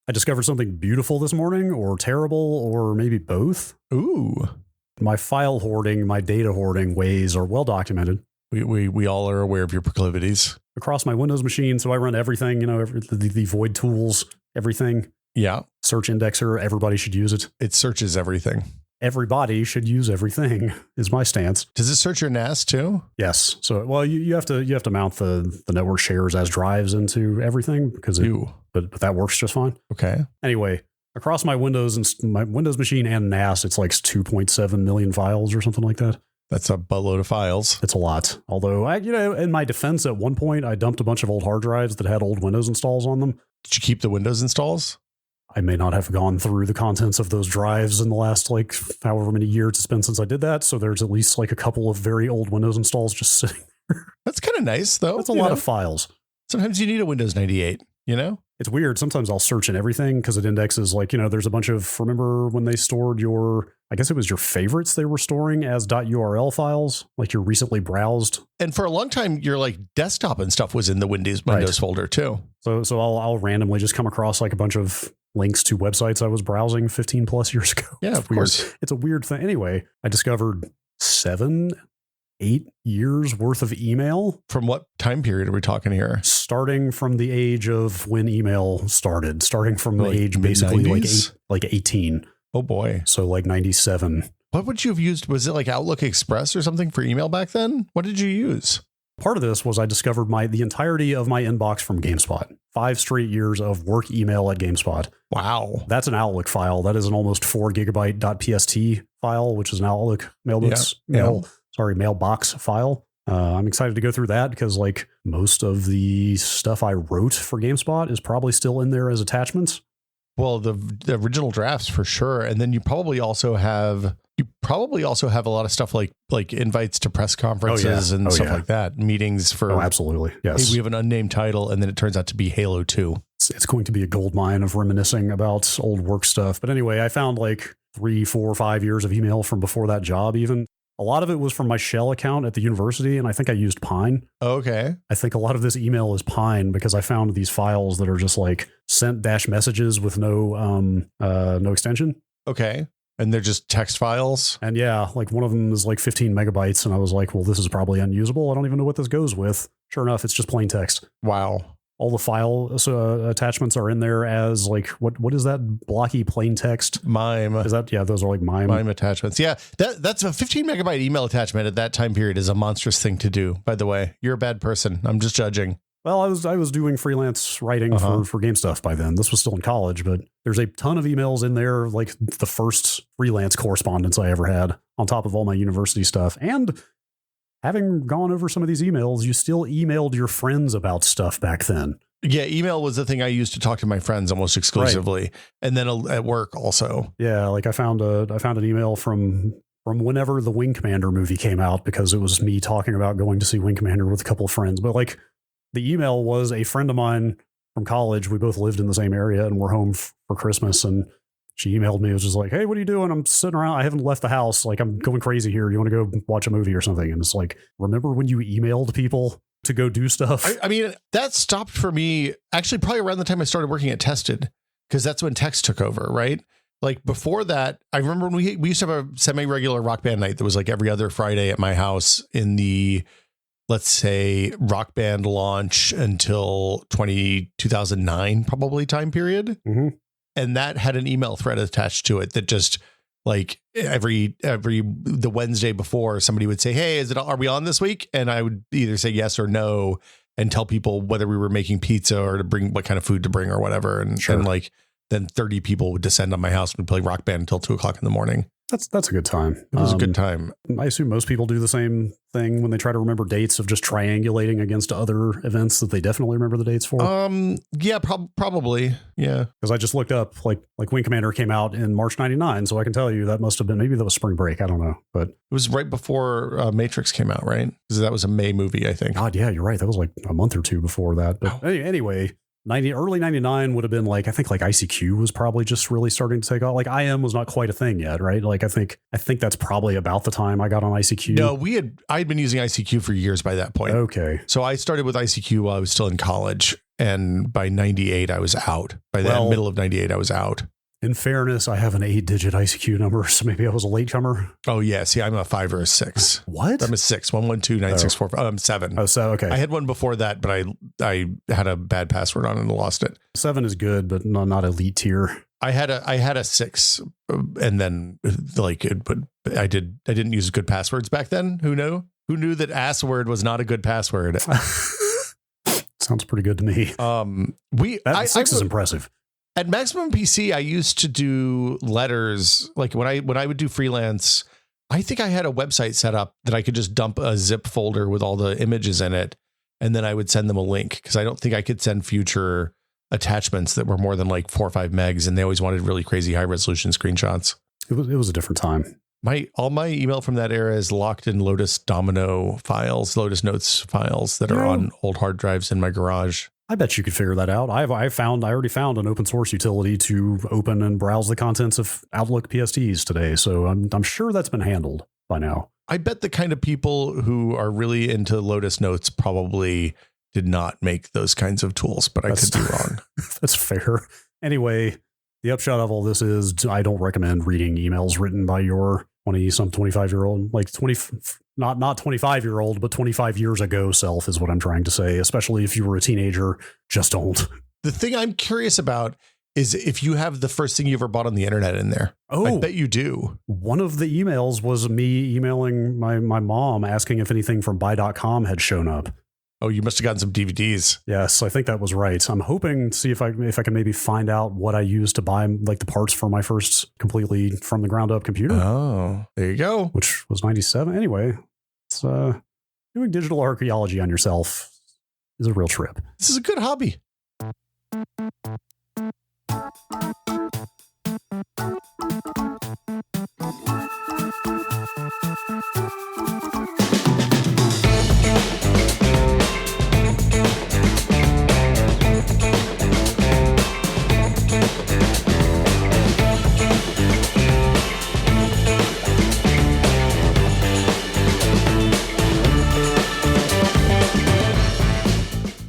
I discovered something beautiful this morning, or terrible, or maybe both. Ooh. My file hoarding, my data hoarding ways are well documented. We all are aware of your proclivities. Across my Windows machine, so I run everything, the void tools, everything. Yeah. Search indexer, everybody should use it. It searches everything. Everybody should use everything is my stance. Does it search your NAS too? Yes. So, well, you have to mount the network shares as drives into everything because but that works just fine. Okay. Anyway, across my Windows machine and NAS, it's like 2.7 million files or something like that. That's a buttload of files. It's a lot. Although, in my defense, at one point, I dumped a bunch of old hard drives that had old Windows installs on them. Did you keep the Windows installs? I may not have gone through the contents of those drives in the last, however many years it's been since I did that. So there's at least a couple of very old Windows installs just sitting there. That's kind of nice, though. That's a lot of files. Sometimes you need a Windows 98, It's weird. Sometimes I'll search in everything because it indexes, there's a bunch of, remember when they stored I guess it was your favorites they were storing as .url files, like your recently browsed. And for a long time, your desktop and stuff was in the Windows folder too. So I'll randomly just come across a bunch of links to websites I was browsing 15 plus years ago. Yeah, of course. It's a weird thing. Anyway, I discovered 7-8 years worth of email. From what time period are we talking here? Starting from the age of when email started, starting from the age basically like 18. Oh boy. So 97. What would you have used? Was it Outlook Express or something for email back then? What did you use? Part of this was I discovered the entirety of my inbox from GameSpot. 5 straight years of work email at GameSpot. Wow. That's an Outlook file. That is an almost 4 gigabyte .pst file, which is an Outlook mailbox file. I'm excited to go through that because most of the stuff I wrote for GameSpot is probably still in there as attachments. Well, the original drafts for sure. And then you probably also have a lot of stuff like invites to press conferences and stuff like that. Meetings for. Oh, absolutely. Yes. Hey, we have an unnamed title, and then it turns out to be Halo 2. It's going to be a gold mine of reminiscing about old work stuff. But anyway, I found 3, 4, 5 years of email from before that job even. A lot of it was from my Shell account at the university, and I think I used Pine. Okay. I think a lot of this email is Pine because I found these files that are just sent -messages with no extension. Okay. And they're just text files? And yeah, one of them is 15 megabytes, and I was well, this is probably unusable. I don't even know what this goes with. Sure enough, it's just plain text. Wow. All the file attachments are in there as what is that blocky plain text? MIME. Is that, yeah, those are MIME attachments. Yeah, that's a 15 megabyte email attachment at that time period is a monstrous thing to do, by the way. You're a bad person. I'm just judging. Well, I was doing freelance writing for game stuff by then. This was still in college, but there's a ton of emails in there, the first freelance correspondence I ever had on top of all my university stuff. And having gone over some of these emails, you still emailed your friends about stuff back then. Yeah, email was the thing I used to talk to my friends almost exclusively. Right. And then at work also. Yeah, I found an email from whenever the Wing Commander movie came out because it was me talking about going to see Wing Commander with a couple of friends. But the email was a friend of mine from college. We both lived in the same area and we're home for Christmas. And she emailed me. It was just hey, what are you doing? I'm sitting around. I haven't left the house. I'm going crazy here. You want to go watch a movie or something? And it's remember when you emailed people to go do stuff? I mean, that stopped for me actually probably around the time I started working at Tested, because that's when text took over, right? Before that, I remember when we used to have a semi-regular Rock Band night that was every other Friday at my house in the, let's say, Rock Band launch until 2009 probably time period. Mm-hmm. And that had an email thread attached to it that just every the Wednesday before, somebody would say, hey, are we on this week? And I would either say yes or no and tell people whether we were making pizza or to bring what kind of food to bring or whatever. And, sure. and then 30 people would descend on my house and play Rock Band until 2:00 in the morning. That's a good time. It was a good time. I assume most people do the same thing when they try to remember dates of just triangulating against other events that they definitely remember the dates for. Yeah, probably. Yeah. Because I just looked up Wing Commander came out in March 99. So I can tell you that must have been, maybe that was spring break. I don't know, but it was right before Matrix came out, right? Because that was a May movie, I think. God, yeah, you're right. That was a month or two before that. But anyway, early 99 would have been I think ICQ was probably just really starting to take off. IM was not quite a thing yet, right? I think that's probably about the time I got on ICQ. No, I'd been using ICQ for years by that point. Okay. So I started with ICQ while I was still in college. And by 98, I was out. By the middle of 98, I was out. In fairness, I have an 8-digit ICQ number, so maybe I was a latecomer. Oh, yeah. See, I'm a 5 or a 6. What? I'm a 6. 112-9645. Oh, I'm 7. Oh, so okay. I had one before that, but I had a bad password on it and lost it. 7 is good, but not elite tier. I had a 6, and then like I didn't use good passwords back then. Who knew? Who knew that assword was not a good password? Sounds pretty good to me. 6 is impressive. At Maximum PC, I used to do letters. Like when I would do freelance, I think I had a website set up that I could just dump a zip folder with all the images in it, and then I would send them a link, because I don't think I could send future attachments that were more than like 4 or 5 megs, and they always wanted really crazy high resolution screenshots. It was a different time. All my email from that era is locked in Lotus Domino files, Lotus Notes files that are on old hard drives in my garage. I bet you could figure that out. I already found an open source utility to open and browse the contents of Outlook PSTs today, so I'm sure that's been handled by now. I bet the kind of people who are really into Lotus Notes probably did not make those kinds of tools, but I could be wrong. That's fair. Anyway, the upshot of all this is I don't recommend reading emails written by your 25-year-old, like not 25-year-old, but 25 years ago self is what I'm trying to say, especially if you were a teenager. Just don't. The thing I'm curious about is if you have the first thing you ever bought on the internet in there. Oh, I bet you do. One of the emails was me emailing my mom asking if anything from buy.com had shown up. Oh, you must have gotten some DVDs. Yes, I think that was right. I'm hoping to see if I can maybe find out what I used to buy like the parts for my first completely from the ground up computer. Oh, there you go. Which was 97. Anyway, it's doing digital archaeology on yourself is a real trip. This is a good hobby.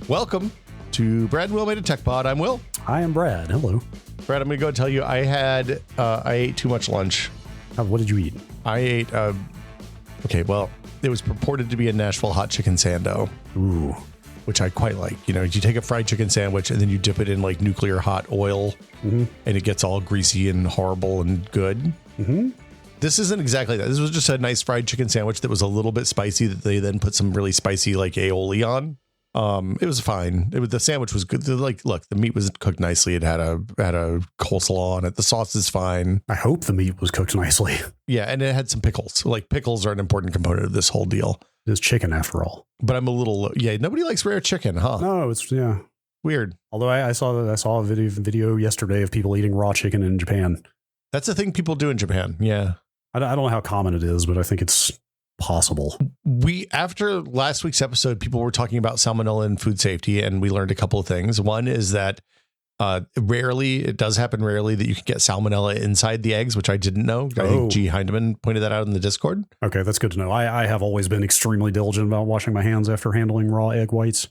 Welcome to Brad and Will Made a Tech Pod. I'm Will. I am Brad. Hello. Brad, I'm going to go and tell you I ate too much lunch. What did you eat? I ate, it was purported to be a Nashville hot chicken sando. Ooh. Which I quite like. You know, you take a fried chicken sandwich and then you dip it in like nuclear hot oil, and it gets all greasy and horrible and good. Mm-hmm. This isn't exactly that. This was just a nice fried chicken sandwich that was a little bit spicy that they then put some really spicy like aioli on. It was fine. The sandwich was good. Like, look, the meat was cooked nicely. It had a coleslaw on it. The sauce is fine. I hope the meat was cooked nicely. Yeah, and it had some pickles. Like, pickles are an important component of this whole deal. It is chicken after all. But I'm a little nobody likes rare chicken, huh? No, it's weird. Although I saw a video yesterday of people eating raw chicken in Japan. That's a thing people do in Japan. Yeah, I don't know how common it is, but I think it's possible. After last week's episode, people were talking about salmonella and food safety, and we learned a couple of things. One is that it does happen rarely that you can get salmonella inside the eggs, which I didn't know. I think G. Heidemann pointed that out in the Discord. Okay, that's good to know. I have always been extremely diligent about washing my hands after handling raw egg whites.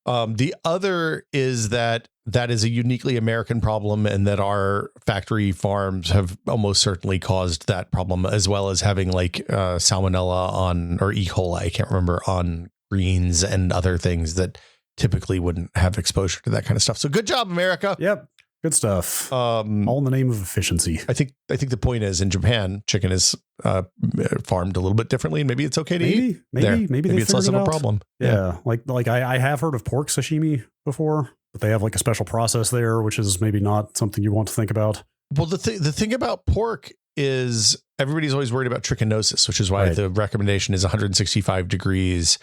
The other is that is a uniquely American problem, and that our factory farms have almost certainly caused that problem, as well as having like salmonella or E. coli, I can't remember, on greens and other things that typically wouldn't have exposure to that kind of stuff. So good job, America. Yep. Good stuff. All in the name of efficiency. I think the point is, in Japan, chicken is farmed a little bit differently, and maybe it's okay to eat. Maybe it's less of a problem. Yeah. Like I have heard of pork sashimi before, but they have like a special process there, which is maybe not something you want to think about. Well, the thing about pork is everybody's always worried about trichinosis, which is why the recommendation is 165 degrees.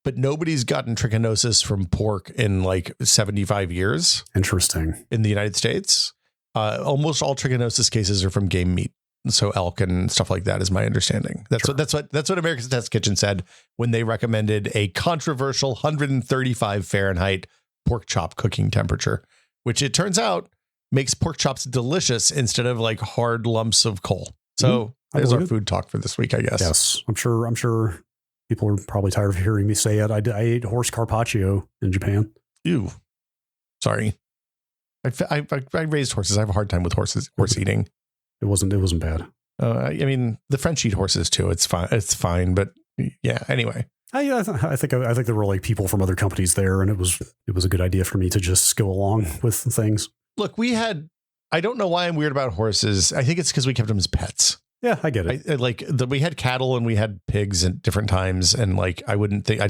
But nobody's gotten trichinosis from pork in like 75 years. Interesting. In the United States, almost all trichinosis cases are from game meat, so elk and stuff like that is my understanding. That's what America's Test Kitchen said when they recommended a controversial 135 Fahrenheit pork chop cooking temperature, which it turns out makes pork chops delicious instead of like hard lumps of coal. So there's our food talk for this week, I guess. Yes, I'm sure. People are probably tired of hearing me say it. I ate horse carpaccio in Japan. Ew. Sorry. I raised horses. I have a hard time with horse eating. It wasn't bad. I mean, the French eat horses too. It's fine. But yeah, anyway. I think there were like people from other companies there, and it was a good idea for me to just go along with things. Look, I don't know why I'm weird about horses. I think it's because we kept them as pets. Yeah, I get it. We had cattle and we had pigs at different times, and like I wouldn't think I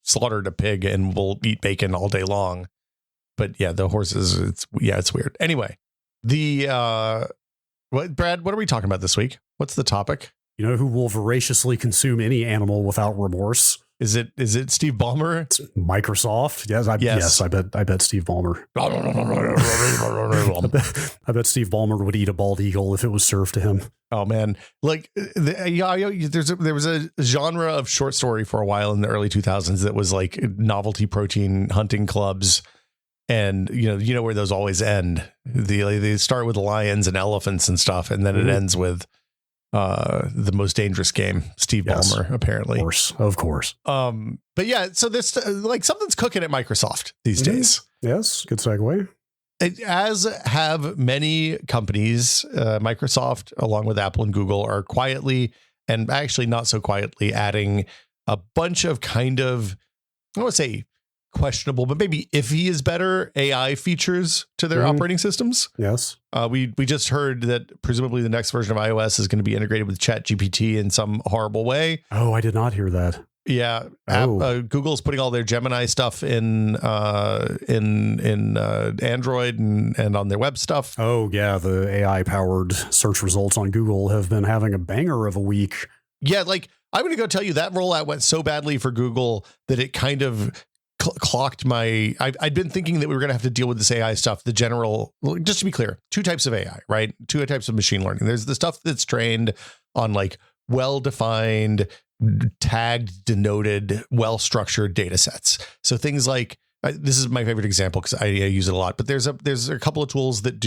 slaughtered a pig and will eat bacon all day long. But yeah, the horses, it's weird. Anyway, Brad, what are we talking about this week? What's the topic? You know who will voraciously consume any animal without remorse? Is it Steve Ballmer? It's Microsoft. Yes, I bet Steve Ballmer. I bet Steve Ballmer would eat a bald eagle if it was served to him. Oh man, like there was a genre of short story for a while in the early 2000s that was like novelty protein hunting clubs. And you know where those always end. They start with lions and elephants and stuff, and then it ends with the most dangerous game, Steve Ballmer, apparently. Of course. But yeah, so this like something's cooking at Microsoft these days. Yes, good segue. As have many companies, Microsoft, along with Apple and Google, are quietly and actually not so quietly adding a bunch of kind of, I don't want to say questionable, but maybe iffy is better, AI features to their operating systems. Yes. We just heard that presumably the next version of iOS is going to be integrated with ChatGPT in some horrible way. Oh, I did not hear that. Yeah. Google's putting all their Gemini stuff in Android and on their web stuff. Oh yeah. The AI powered search results on Google have been having a banger of a week. Yeah. Like I'm going to go tell you that rollout went so badly for Google that it kind of clocked my. I'd been thinking that we were going to have to deal with this AI stuff. The general, just to be clear, two types of AI, right? Two types of machine learning. There's the stuff that's trained on like well-defined, tagged, denoted, well-structured data sets. So things like this is my favorite example because I use it a lot. But there's a couple of tools that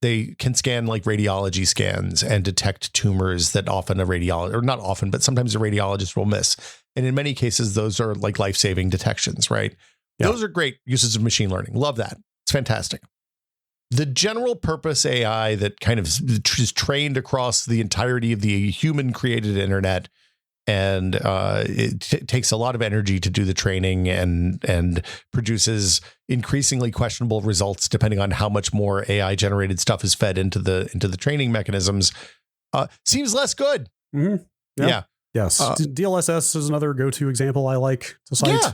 they can scan like radiology scans and detect tumors that often a radiologist, or not often, but sometimes a radiologist will miss. And in many cases, those are like life-saving detections, right? Yeah. Those are great uses of machine learning. Love that. It's fantastic. The general purpose AI that kind of is trained across the entirety of the human-created internet, and it takes a lot of energy to do the training and produces increasingly questionable results depending on how much more AI-generated stuff is fed into the training mechanisms. Seems less good. Mm-hmm. Yeah. Yes. DLSS is another go-to example I like to cite. Yeah.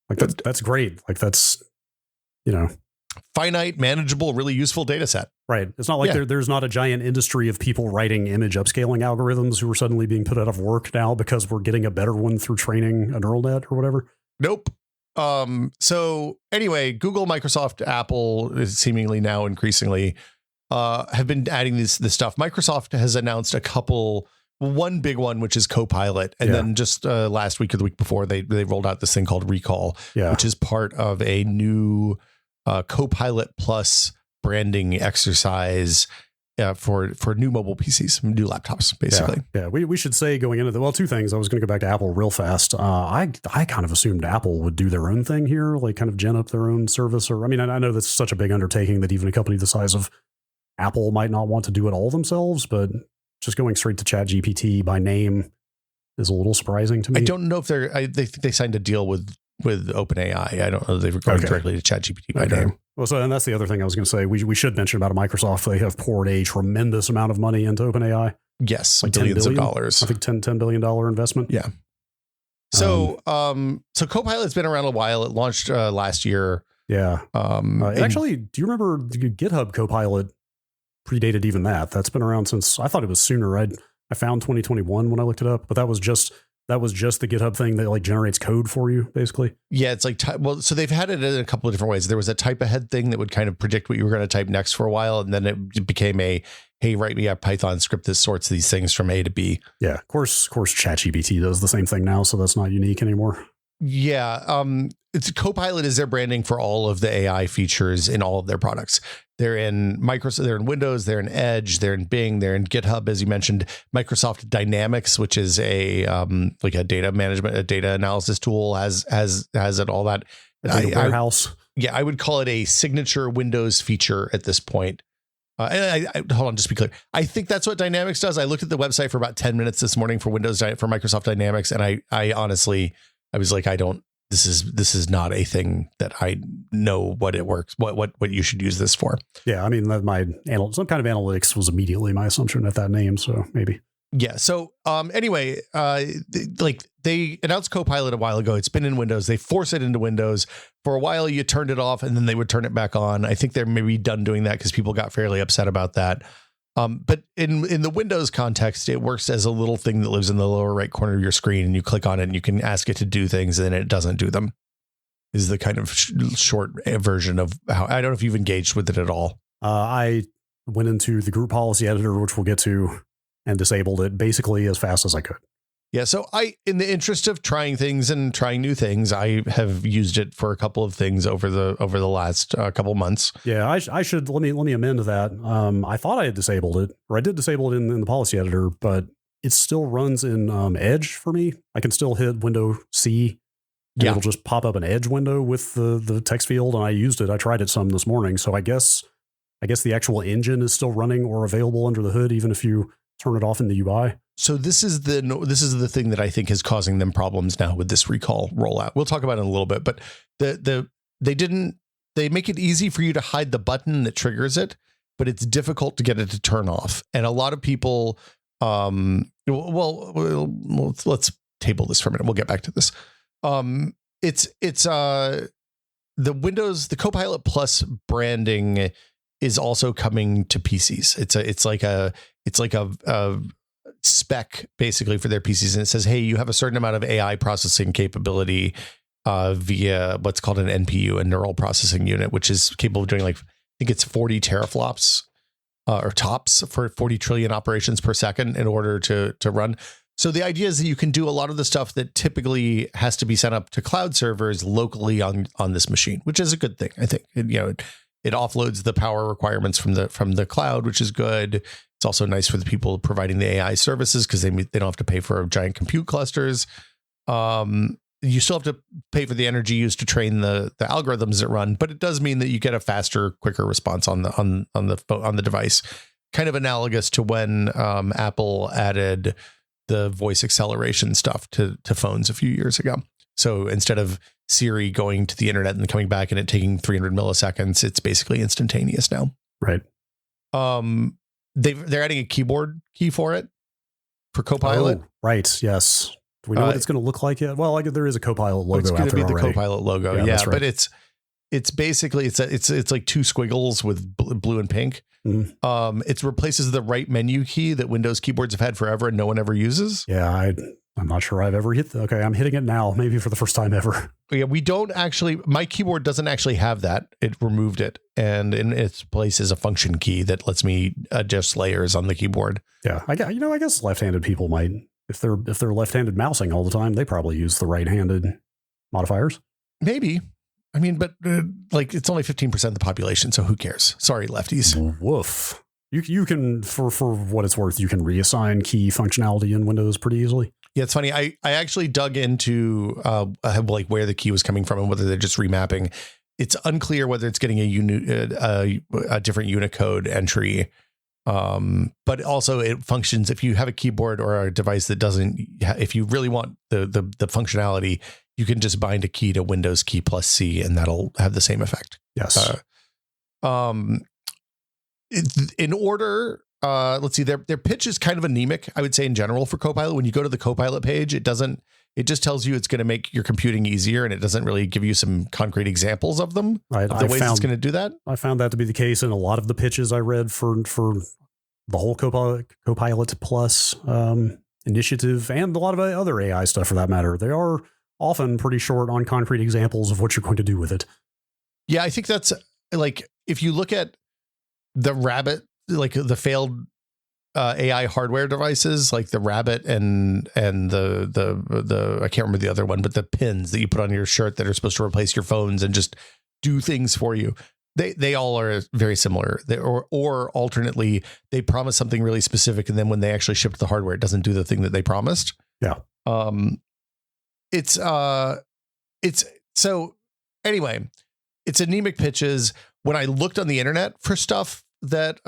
Like that's great. Like that's, finite, manageable, really useful data set. Right. It's not like there's not a giant industry of people writing image upscaling algorithms who are suddenly being put out of work now because we're getting a better one through training a neural net or whatever. Nope. So anyway, Google, Microsoft, Apple is seemingly now increasingly have been adding this stuff. Microsoft has announced one big one, which is Copilot. And then just last week or the week before, they rolled out this thing called Recall, which is part of a new Copilot Plus branding exercise for new mobile PCs, new laptops, basically. Yeah. We should say going into two things. I was going to go back to Apple real fast. I kind of assumed Apple would do their own thing here, like kind of gen up their own service. Or, I mean, I know that's such a big undertaking that even a company the size of Apple might not want to do it all themselves, but just going straight to ChatGPT by name is a little surprising to me. I don't know if they think they signed a deal with OpenAI. I don't know if they've gone directly to ChatGPT by name. Well, so and that's the other thing I was going to say. We should mention about Microsoft. They have poured a tremendous amount of money into OpenAI. Yes, like billions of dollars. I think $10 billion investment. Yeah. So so Copilot's been around a while. It launched last year. Yeah. Actually, do you remember the GitHub Copilot predated even that? That's been around since, I thought it was sooner. I found 2021 when I looked it up, but that was just the GitHub thing that like generates code for you, basically. Yeah, it's like so they've had it in a couple of different ways. There was a type ahead thing that would kind of predict what you were going to type next for a while, and then it became hey, write me a Python script that sorts these things from A to B. Yeah, of course ChatGPT does the same thing now, so that's not unique anymore. Yeah, it's Copilot is their branding for all of the AI features in all of their products. They're in Microsoft, they're in Windows, they're in Edge, they're in Bing, they're in GitHub, as you mentioned. Microsoft Dynamics, which is a like a data management, a data analysis tool, has it all that. Data warehouse. yeah, I would call it a signature Windows feature at this point. And I hold on, just to be clear. I think that's what Dynamics does. I looked at the website for about 10 minutes this morning for Microsoft Dynamics. And I honestly, I was like, this is not a thing that I know what it works, what you should use this for. Yeah. I mean, some kind of analytics was immediately my assumption at that name. So maybe. Yeah. So anyway, they announced Copilot a while ago. It's been in Windows. They force it into Windows. For a while, you turned it off and then they would turn it back on. I think they're maybe done doing that because people got fairly upset about that. But in the Windows context, it works as a little thing that lives in the lower right corner of your screen, and you click on it and you can ask it to do things and then it doesn't do them. Is the kind of short version of how. I don't know if you've engaged with it at all. I went into the group policy editor, which we'll get to, and disabled it basically as fast as I could. Yeah. So in the interest of trying things and trying new things, I have used it for a couple of things over the last couple months. Yeah, I should let me amend that. I thought I had disabled it, or I did disable it in the policy editor, but it still runs in Edge for me. I can still hit Window C. And it'll just pop up an Edge window with the text field, and I used it. I tried it some this morning, so I guess the actual engine is still running or available under the hood, even if you turn it off in the UI. So this is the thing that I think is causing them problems now with this recall rollout. We'll talk about it in a little bit, but they make it easy for you to hide the button that triggers it, but it's difficult to get it to turn off. And a lot of people, let's table this for a minute. We'll get back to this. It's the Copilot Plus branding is also coming to PCs. It's like a spec basically for their PCs, and it says, hey, you have a certain amount of AI processing capability via what's called an NPU, a neural processing unit, which is capable of doing I think it's 40 teraflops or tops for 40 trillion operations per second in order to run. So the idea is that you can do a lot of the stuff that typically has to be sent up to cloud servers locally on this machine, which is a good thing. I think it offloads the power requirements from the cloud, which is good. It's also nice for the people providing the AI services because they don't have to pay for giant compute clusters. You still have to pay for the energy used to train the algorithms that run, but it does mean that you get a faster, quicker response on the device. Kind of analogous to when Apple added the voice acceleration stuff to phones a few years ago. So instead of Siri going to the internet and coming back and it taking 300 milliseconds, it's basically instantaneous now. Right. They're adding a keyboard key for it for Copilot. Oh, right. Yes. Do we know what it's going to look like yet? Well, there is a Copilot logo. It's going to be the already. Copilot logo. Yeah, that's right. But it's basically it's like two squiggles with blue and pink. Mm-hmm. It replaces the right menu key that Windows keyboards have had forever and no one ever uses. Yeah, I'm not sure I've ever hit. Okay, I'm hitting it now, maybe for the first time ever. Yeah, my keyboard doesn't actually have that. It removed it, and in its place is a function key that lets me adjust layers on the keyboard. Yeah, I guess left-handed people might, if they're left-handed mousing all the time, they probably use the right-handed modifiers. Maybe. I mean, but it's only 15% of the population, so who cares? Sorry, lefties. Woof. You can, for what it's worth, you can reassign key functionality in Windows pretty easily. Yeah, it's funny. I actually dug into where the key was coming from and whether they're just remapping. It's unclear whether it's getting a different Unicode entry, but also it functions if you have a keyboard or a device that doesn't. If you really want the functionality, you can just bind a key to Windows key plus C, and that'll have the same effect. Yes. In order. Let's see, their pitch is kind of anemic, I would say, in general for Copilot. When you go to the Copilot page, it just tells you it's going to make your computing easier, and it doesn't really give you some concrete examples of them, of the ways it's going to do that. I found that to be the case in a lot of the pitches I read for the whole Copilot Plus initiative, and a lot of other AI stuff for that matter. They are often pretty short on concrete examples of what you're going to do with it. Yeah, I think that's if you look at the Rabbit, the failed AI hardware devices, like the Rabbit and the I can't remember the other one, but the pins that you put on your shirt that are supposed to replace your phones and just do things for you. They all are very similar. Or alternately, they promise something really specific, and then when they actually ship the hardware, it doesn't do the thing that they promised. Yeah. It's so anyway. it's anemic pitches. When I looked on the internet for stuff that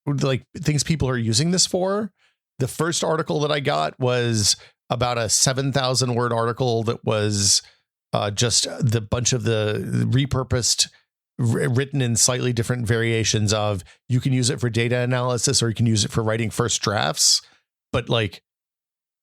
like things people are using this for, the first article that I got was about a 7,000 word article that was just the bunch of the repurposed, written in slightly different variations of, you can use it for data analysis or you can use it for writing first drafts. But like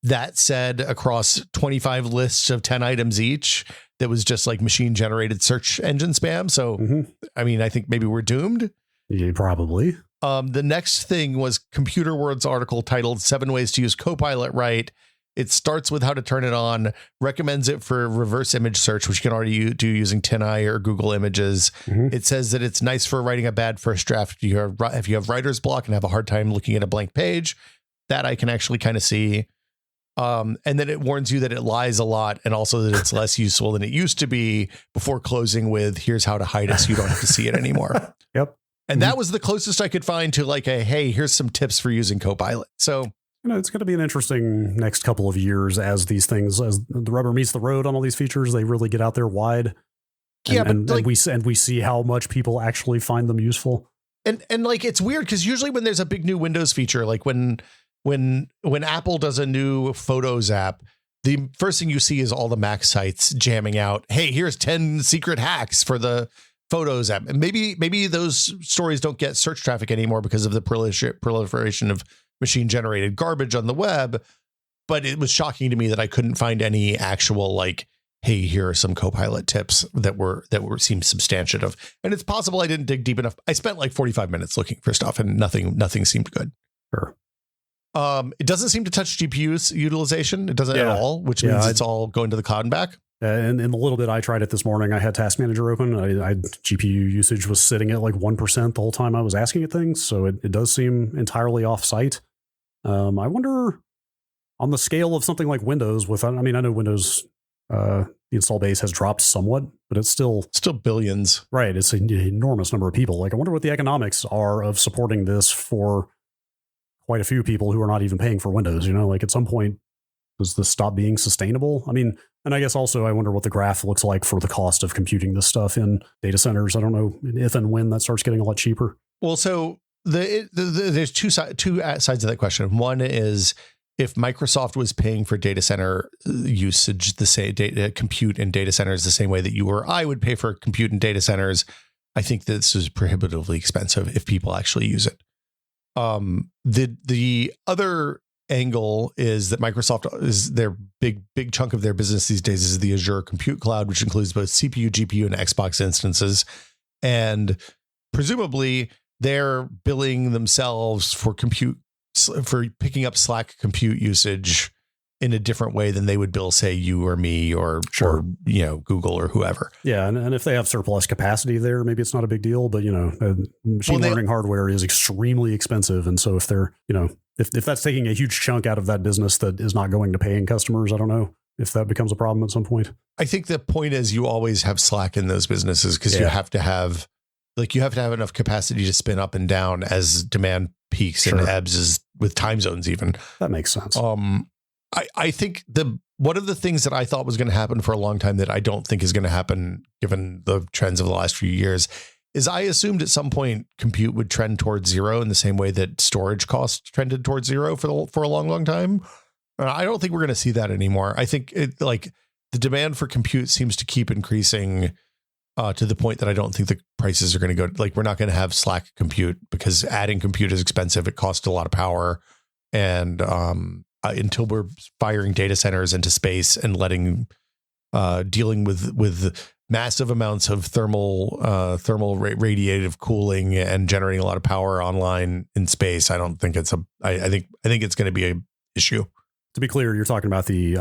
that said, across 25 lists of 10 items each, that was just like machine generated search engine spam. So, I mean, I think maybe we're doomed. Yeah, probably. The next thing was Computer World's article titled 7 Ways to Use Copilot Right. It starts with how to turn it on, recommends it for reverse image search, which you can already do using TinEye or Google Images. It says that it's nice for writing a bad first draft. If you have writer's block and have a hard time looking at a blank page, that I can actually kind of see. And then it warns you that it lies a lot and also that it's less useful than it used to be, before closing with, here's how to hide it so you don't have to see it anymore. Yep. And that was the closest I could find to like a, hey, here's some tips for using Copilot. So, it's going to be an interesting next couple of years as these things, as the rubber meets the road on all these features, they really get out there wide. And we see how much people actually find them useful. And like, it's weird because usually when there's a big new Windows feature, like when Apple does a new Photos app, the first thing you see is all the Mac sites jamming out, hey, here's 10 secret hacks for the Photos app. And maybe those stories don't get search traffic anymore because of the proliferation of machine generated garbage on the web. But it was shocking to me that I couldn't find any actual like, hey, here are some Copilot tips that seemed substantive. And it's possible I didn't dig deep enough. I spent like 45 minutes looking for stuff and nothing seemed good. Sure. It doesn't seem to touch GPU utilization. It doesn't at all, which means it's all going to the cloud and back. And in the little bit I tried it this morning, I had Task Manager open. I GPU usage was sitting at like 1% the whole time I was asking it things. So it does seem entirely off site. I wonder on the scale of something like Windows I know Windows, the install base has dropped somewhat, but it's still billions. Right. It's an enormous number of people. Like, I wonder what the economics are of supporting this for quite a few people who are not even paying for Windows. Like at some point, does this stop being sustainable? I mean, and I guess also I wonder what the graph looks like for the cost of computing this stuff in data centers. I don't know if and when that starts getting a lot cheaper. Well, so there's two sides of that question. One is if Microsoft was paying for data center usage, compute in data centers the same way that you or I would pay for compute in data centers, I think this is prohibitively expensive if people actually use it. The other angle is that Microsoft is their big chunk of their business these days is the Azure Compute Cloud, which includes both CPU, GPU, and Xbox instances. And presumably they're billing themselves for picking up Slack compute usage in a different way than they would bill, say, you or me or Google or whoever. Yeah. And if they have surplus capacity there, maybe it's not a big deal, but machine learning hardware is extremely expensive. And so if they're, if that's taking a huge chunk out of that business that is not going to paying customers, I don't know if that becomes a problem at some point. I think the point is you always have slack in those businesses because you have to have enough capacity to spin up and down as demand peaks and ebbs with time zones even. That makes sense. I think one of the things that I thought was going to happen for a long time that I don't think is going to happen given the trends of the last few years is I assumed at some point compute would trend towards zero in the same way that storage costs trended towards zero for a long, long time. I don't think we're going to see that anymore. I think the demand for compute seems to keep increasing to the point that I don't think the prices are going to go, like, we're not going to have Slack compute because adding compute is expensive. It costs a lot of power. And until we're firing data centers into space and dealing with massive amounts of thermal radiative cooling and generating a lot of power online in space, I don't think I think it's going to be an issue. To be clear, you're talking about the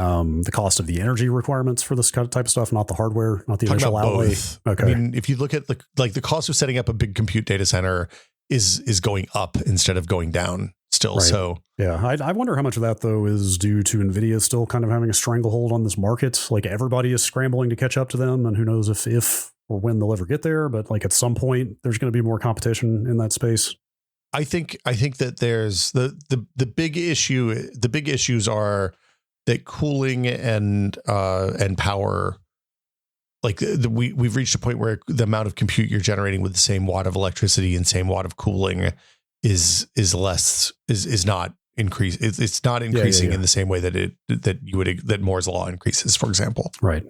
cost of the energy requirements for this kind of type of stuff, not the hardware, not the initial outlay. Both. Okay. I mean, if you look at the cost of setting up a big compute data center is going up instead of going down still. Right. So yeah, I wonder how much of that though is due to NVIDIA still kind of having a stranglehold on this market. Like everybody is scrambling to catch up to them, and who knows if or when they'll ever get there. But like at some point, there's going to be more competition in that space. I think that there's the big issue. The big issues are that cooling and power like we've reached a point where the amount of compute you're generating with the same watt of electricity and same watt of cooling is not increase. It's not increasing in the same way that Moore's law increases, for example. Right.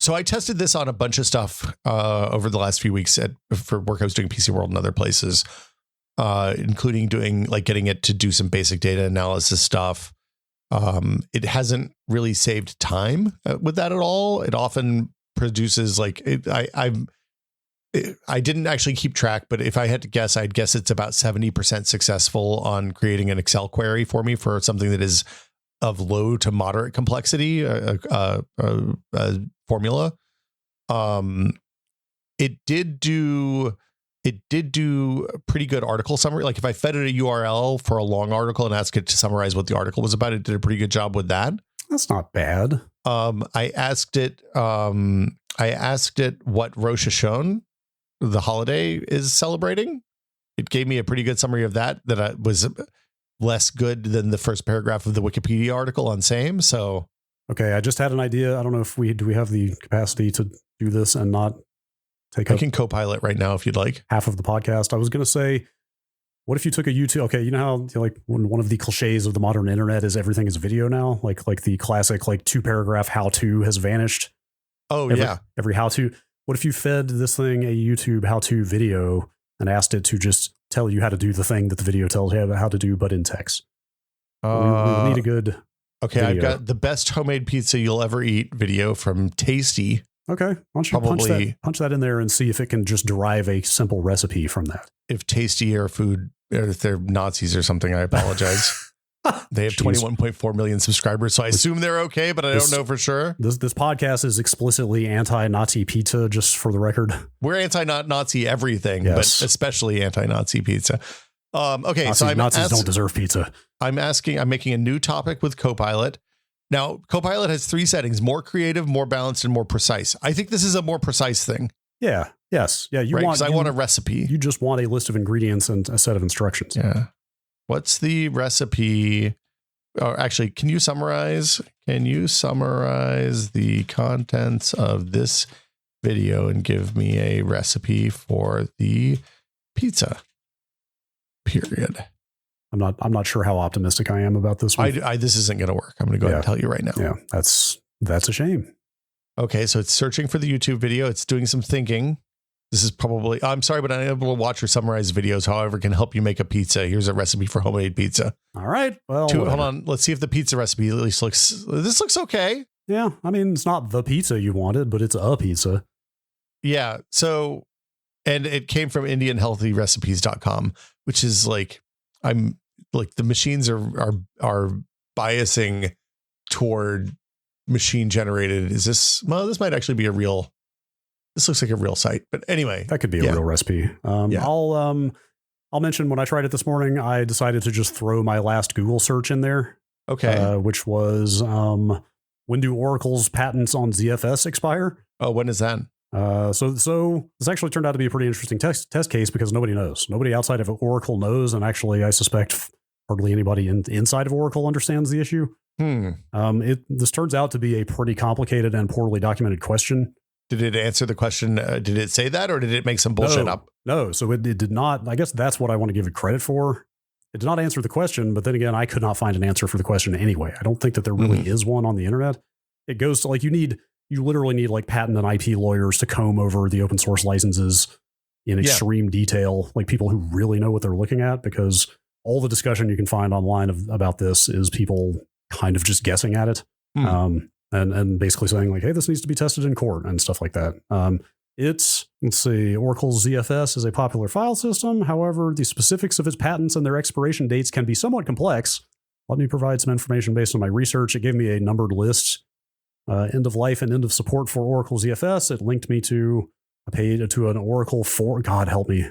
So I tested this on a bunch of stuff over the last few weeks for work I was doing PC World and other places, including getting it to do some basic data analysis stuff. It hasn't really saved time with that at all. It often produces I didn't actually keep track, but if I had to guess, I'd guess it's about 70% successful on creating an Excel query for me for something that is of low to moderate complexity, formula. It did do a pretty good article summary. Like if I fed it a URL for a long article and asked it to summarize what the article was about, it did a pretty good job with that. That's not bad. I asked it what Rosh Hashanah, the holiday, is celebrating. It gave me a pretty good summary of that was less good than the first paragraph of the Wikipedia article on same. So, okay, I just had an idea. I don't know if we have the capacity to do this and not take I can Copilot right now if you'd like. half of the podcast. I was going to say, what if you took a YouTube? Okay, you know how one of the cliches of the modern internet is everything is video now. Like the classic 2-paragraph how-to has vanished. Oh, every how-to. What if you fed this thing a YouTube how-to video and asked it to just tell you how to do the thing that the video tells you how to do, but in text? We need a good Okay, video. I've got the best homemade pizza you'll ever eat video from Tasty. Okay, why don't you punch that in there and see if it can just derive a simple recipe from that. If Tasty or food, or if they're Nazis or something, I apologize. They have 21.4 million subscribers, so I assume they're okay, but I don't know for sure. This podcast is explicitly anti-Nazi pizza, just for the record. We're anti-Nazi everything, yes, but especially anti-Nazi pizza. Okay, Nazis don't deserve pizza. I'm making a new topic with Copilot. Now, Copilot has 3 settings: more creative, more balanced, and more precise. I think this is a more precise thing. Yeah. Yes. Yeah. I want a recipe. You just want a list of ingredients and a set of instructions. Yeah. What's the recipe? Or actually, can you summarize the contents of this video and give me a recipe for the pizza? Period. I'm not sure how optimistic I am about this one. This isn't going to work. I'm going to go ahead and tell you right now. Yeah, that's a shame. Okay, so it's searching for the YouTube video. It's doing some thinking. This is probably, I'm sorry, but I'm able to watch or summarize videos, however, can help you make a pizza. Here's a recipe for homemade pizza. All right. Well, hold on. Let's see if the pizza recipe at least this looks okay. Yeah. I mean, it's not the pizza you wanted, but it's a pizza. Yeah. So, and it came from IndianHealthyRecipes.com, which is the machines are biasing toward machine generated. This might actually be this looks like a real site, but anyway, that could be a real recipe. I'll mention when I tried it this morning, I decided to just throw my last Google search in there. Okay. Which was, when do Oracle's patents on ZFS expire? Oh, when is that? So this actually turned out to be a pretty interesting test case because nobody knows. Nobody outside of Oracle knows. And actually, I suspect hardly anybody inside of Oracle understands the issue. This turns out to be a pretty complicated and poorly documented question. Did it answer the question? Did it say that, or did it make some bullshit up? No. So it did not. I guess that's what I want to give it credit for. It did not answer the question, but then again, I could not find an answer for the question anyway. I don't think that there really is one on the internet. It goes to you literally need patent and IP lawyers to comb over the open source licenses in extreme detail, like people who really know what they're looking at, because all the discussion you can find online about this is people kind of just guessing at it. And basically saying hey, this needs to be tested in court and stuff like that. Let's see, Oracle's ZFS is a popular file system. However, the specifics of its patents and their expiration dates can be somewhat complex. Let me provide some information based on my research. It gave me a numbered list, end of life and end of support for Oracle ZFS. It linked me to a page to an Oracle forum. God help me.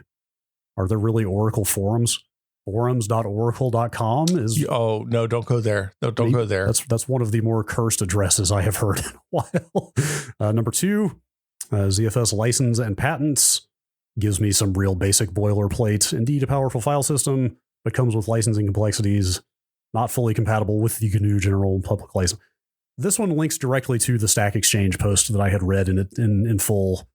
Are there really Oracle forums? Forums.oracle.com is. Oh no! Don't go there. No, don't go there. That's one of the more cursed addresses I have heard in a while. Number 2, ZFS license and patents gives me some real basic boilerplate. Indeed, a powerful file system, but comes with licensing complexities, not fully compatible with the GNU General Public License. this one links directly to the Stack Exchange post that I had read in full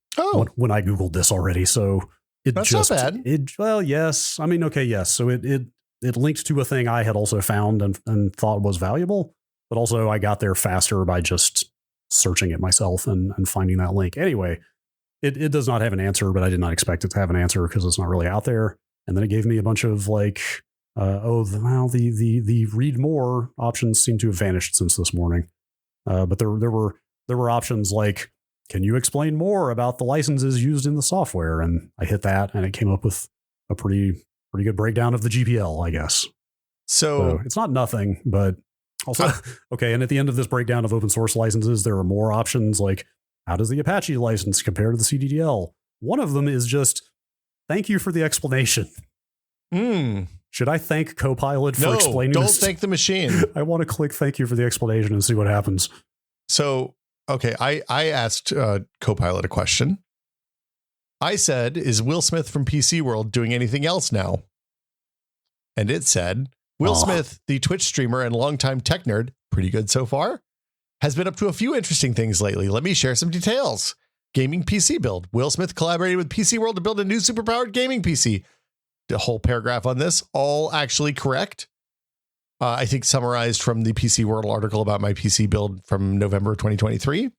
when I Googled this already. So that's not bad. Well, yes. I mean, okay, yes. So it linked to a thing I had also found and thought was valuable, but also I got there faster by just searching it myself and finding that link. Anyway, it does not have an answer, but I did not expect it to have an answer because it's not really out there. And then it gave me a bunch of like, the read more options seem to have vanished since this morning. But there were options like, can you explain more about the licenses used in the software? And I hit that, and it came up with a pretty good breakdown of the GPL, I guess. So it's not nothing, but also okay. And at the end of this breakdown of open source licenses, there are more options like, how does the Apache license compare to the CDDL? One of them is just, thank you for the explanation. Should I thank Copilot for explaining this? Don't thank the machine. I want to click thank you for the explanation and see what happens. So, okay, I asked Copilot a question. I said, is Will Smith from PC World doing anything else now? And it said, Will Smith, the Twitch streamer and longtime tech nerd, pretty good so far, has been up to a few interesting things lately. Let me share some details. Gaming PC build. Will Smith collaborated with PC World to build a new superpowered gaming PC. The whole paragraph on this, all actually correct. I think summarized from the PC World article about my PC build from November 2023.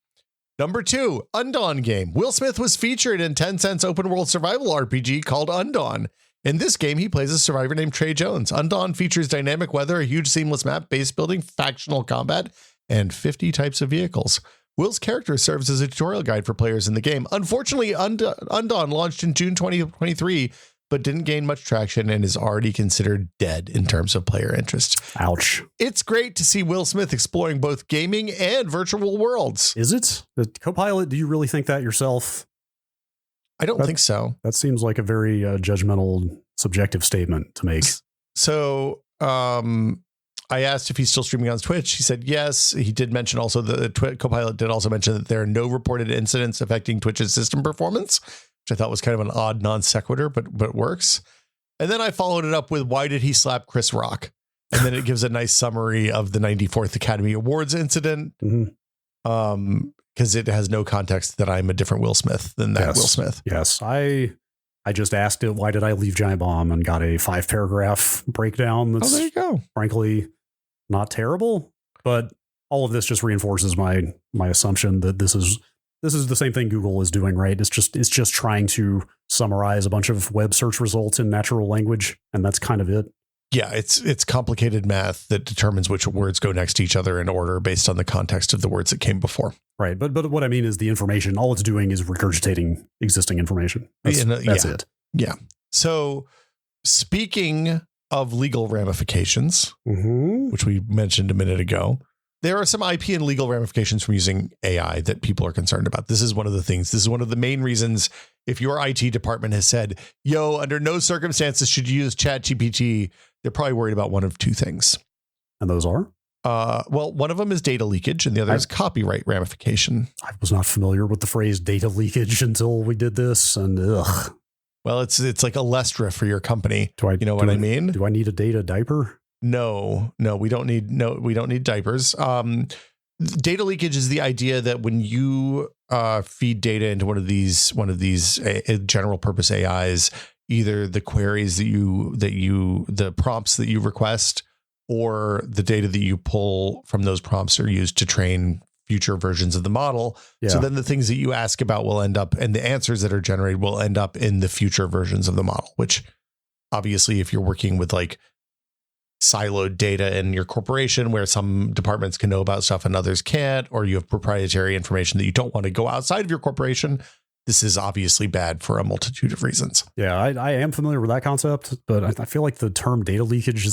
Number 2, Undawn game. Will Smith was featured in Tencent's open world survival RPG called Undawn. In this game, he plays a survivor named Trey Jones. Undawn features dynamic weather, a huge seamless map, base building, factional combat, and 50 types of vehicles. Will's character serves as a tutorial guide for players in the game. Unfortunately, Undawn launched in June 2023, but didn't gain much traction and is already considered dead in terms of player interest. Ouch. It's great to see Will Smith exploring both gaming and virtual worlds. Is it? The Copilot, do you really think that yourself? I don't think so. That seems like a very judgmental, subjective statement to make. So I asked if he's still streaming on Twitch. He said yes. He did mention also Copilot did also mention that there are no reported incidents affecting Twitch's system performance, which I thought was kind of an odd non sequitur, but works. And then I followed it up with, why did he slap Chris Rock? And then it gives a nice summary of the 94th Academy Awards incident. Because it has no context that I'm a different Will Smith than that Will Smith. Yes. I just asked it, why did I leave Giant Bomb, and got a 5-paragraph breakdown. That's there you go. Frankly not terrible, but all of this just reinforces my assumption that this is the same thing Google is doing, right? It's just trying to summarize a bunch of web search results in natural language, and that's kind of it. Yeah, it's complicated math that determines which words go next to each other in order based on the context of the words that came before. Right, but what I mean is the information, all it's doing is regurgitating existing information. That's it. Yeah. So speaking of legal ramifications, which we mentioned a minute ago, there are some IP and legal ramifications from using AI that people are concerned about. This is one of the things. This is one of the main reasons, if your IT department has said, yo, under no circumstances should you use ChatGPT, they're probably worried about one of two things. And those are? Well, one of them is data leakage and the other is copyright ramification. I was not familiar with the phrase data leakage until we did this, and ugh. Well, it's like a Lestra for your company. You know what I mean? Do I need a data diaper? No, we don't need diapers. Data leakage is the idea that when you feed data into one of these general purpose AIs, either the queries the prompts that you request, or the data that you pull from those prompts are used to train future versions of the model. Yeah. So then the things that you ask about will end up, and the answers that are generated will end up in the future versions of the model, which obviously if you're working with like siloed data in your corporation where some departments can know about stuff and others can't, or you have proprietary information that you don't want to go outside of your corporation, this is obviously bad for a multitude of reasons. Yeah, I am familiar with that concept, but I feel like the term data leakage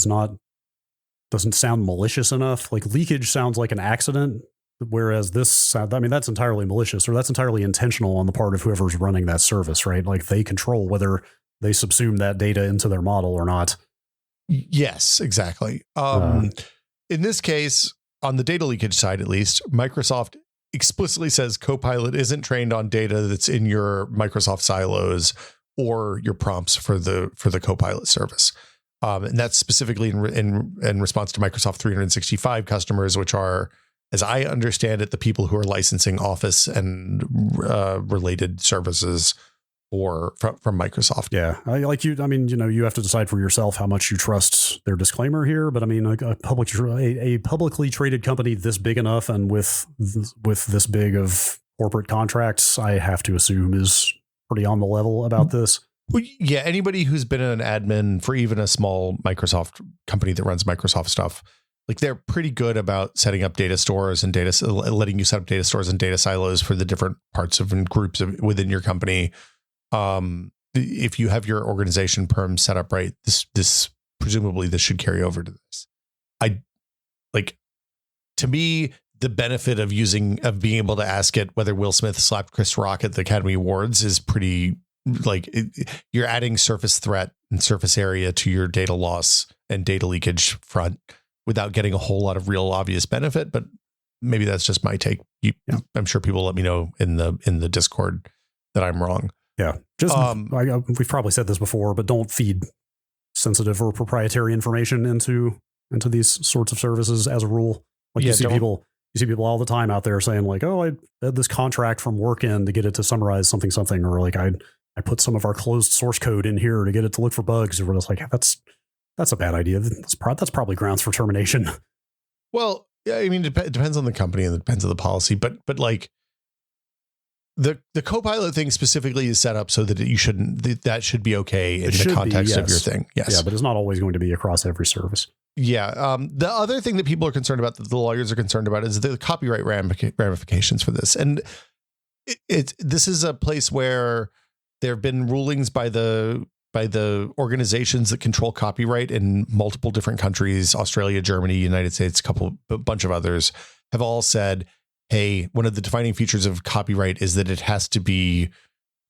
doesn't sound malicious enough. Like leakage sounds like an accident, whereas this, I mean, that's entirely malicious, or that's entirely intentional on the part of whoever's running that service, right? Like they control whether they subsume that data into their model or not. Yes, exactly. In this case, on the data leakage side, at least, Microsoft explicitly says Copilot isn't trained on data that's in your Microsoft silos or your prompts for the Copilot service. And that's specifically in response to Microsoft 365 customers, which are as I understand it, the people who are licensing Office and related services from Microsoft. Yeah, I mean, you have to decide for yourself how much you trust their disclaimer here. But I mean, a publicly traded company this big enough and with this big of corporate contracts, I have to assume is pretty on the level about this. Well, yeah, anybody who's been an admin for even a small Microsoft company that runs Microsoft stuff, like they're pretty good about setting up data stores and letting you set up data stores and data silos for the different parts of and groups within your company. If you have your organization perm set up right, this presumably this should carry over to this. To me, the benefit of being able to ask it whether Will Smith slapped Chris Rock at the Academy Awards is pretty, you're adding surface threat and surface area to your data loss and data leakage front without getting a whole lot of real obvious benefit. But maybe that's just my take. I'm sure people let me know in the Discord that I'm wrong. Yeah, just we've probably said this before, but don't feed sensitive or proprietary information into these sorts of services as a rule. Like you see people all the time out there saying like, "Oh, I had this contract from work in to get it to summarize something," or like I put some of our closed source code in here to get it to look for bugs. Or it's like that's a bad idea. That's probably grounds for termination. Well, yeah, I mean, it depends on the company and it depends on the policy, but like. The Copilot thing specifically is set up so that that should be okay in the context of your thing. Yes. Yeah, but it's not always going to be across every service. Yeah. The other thing that people are concerned about, that the lawyers are concerned about, is the copyright ramifications for this. And this is a place where there have been rulings by the organizations that control copyright in multiple different countries, Australia, Germany, United States, a bunch of others, have all said, hey, one of the defining features of copyright is that it has to be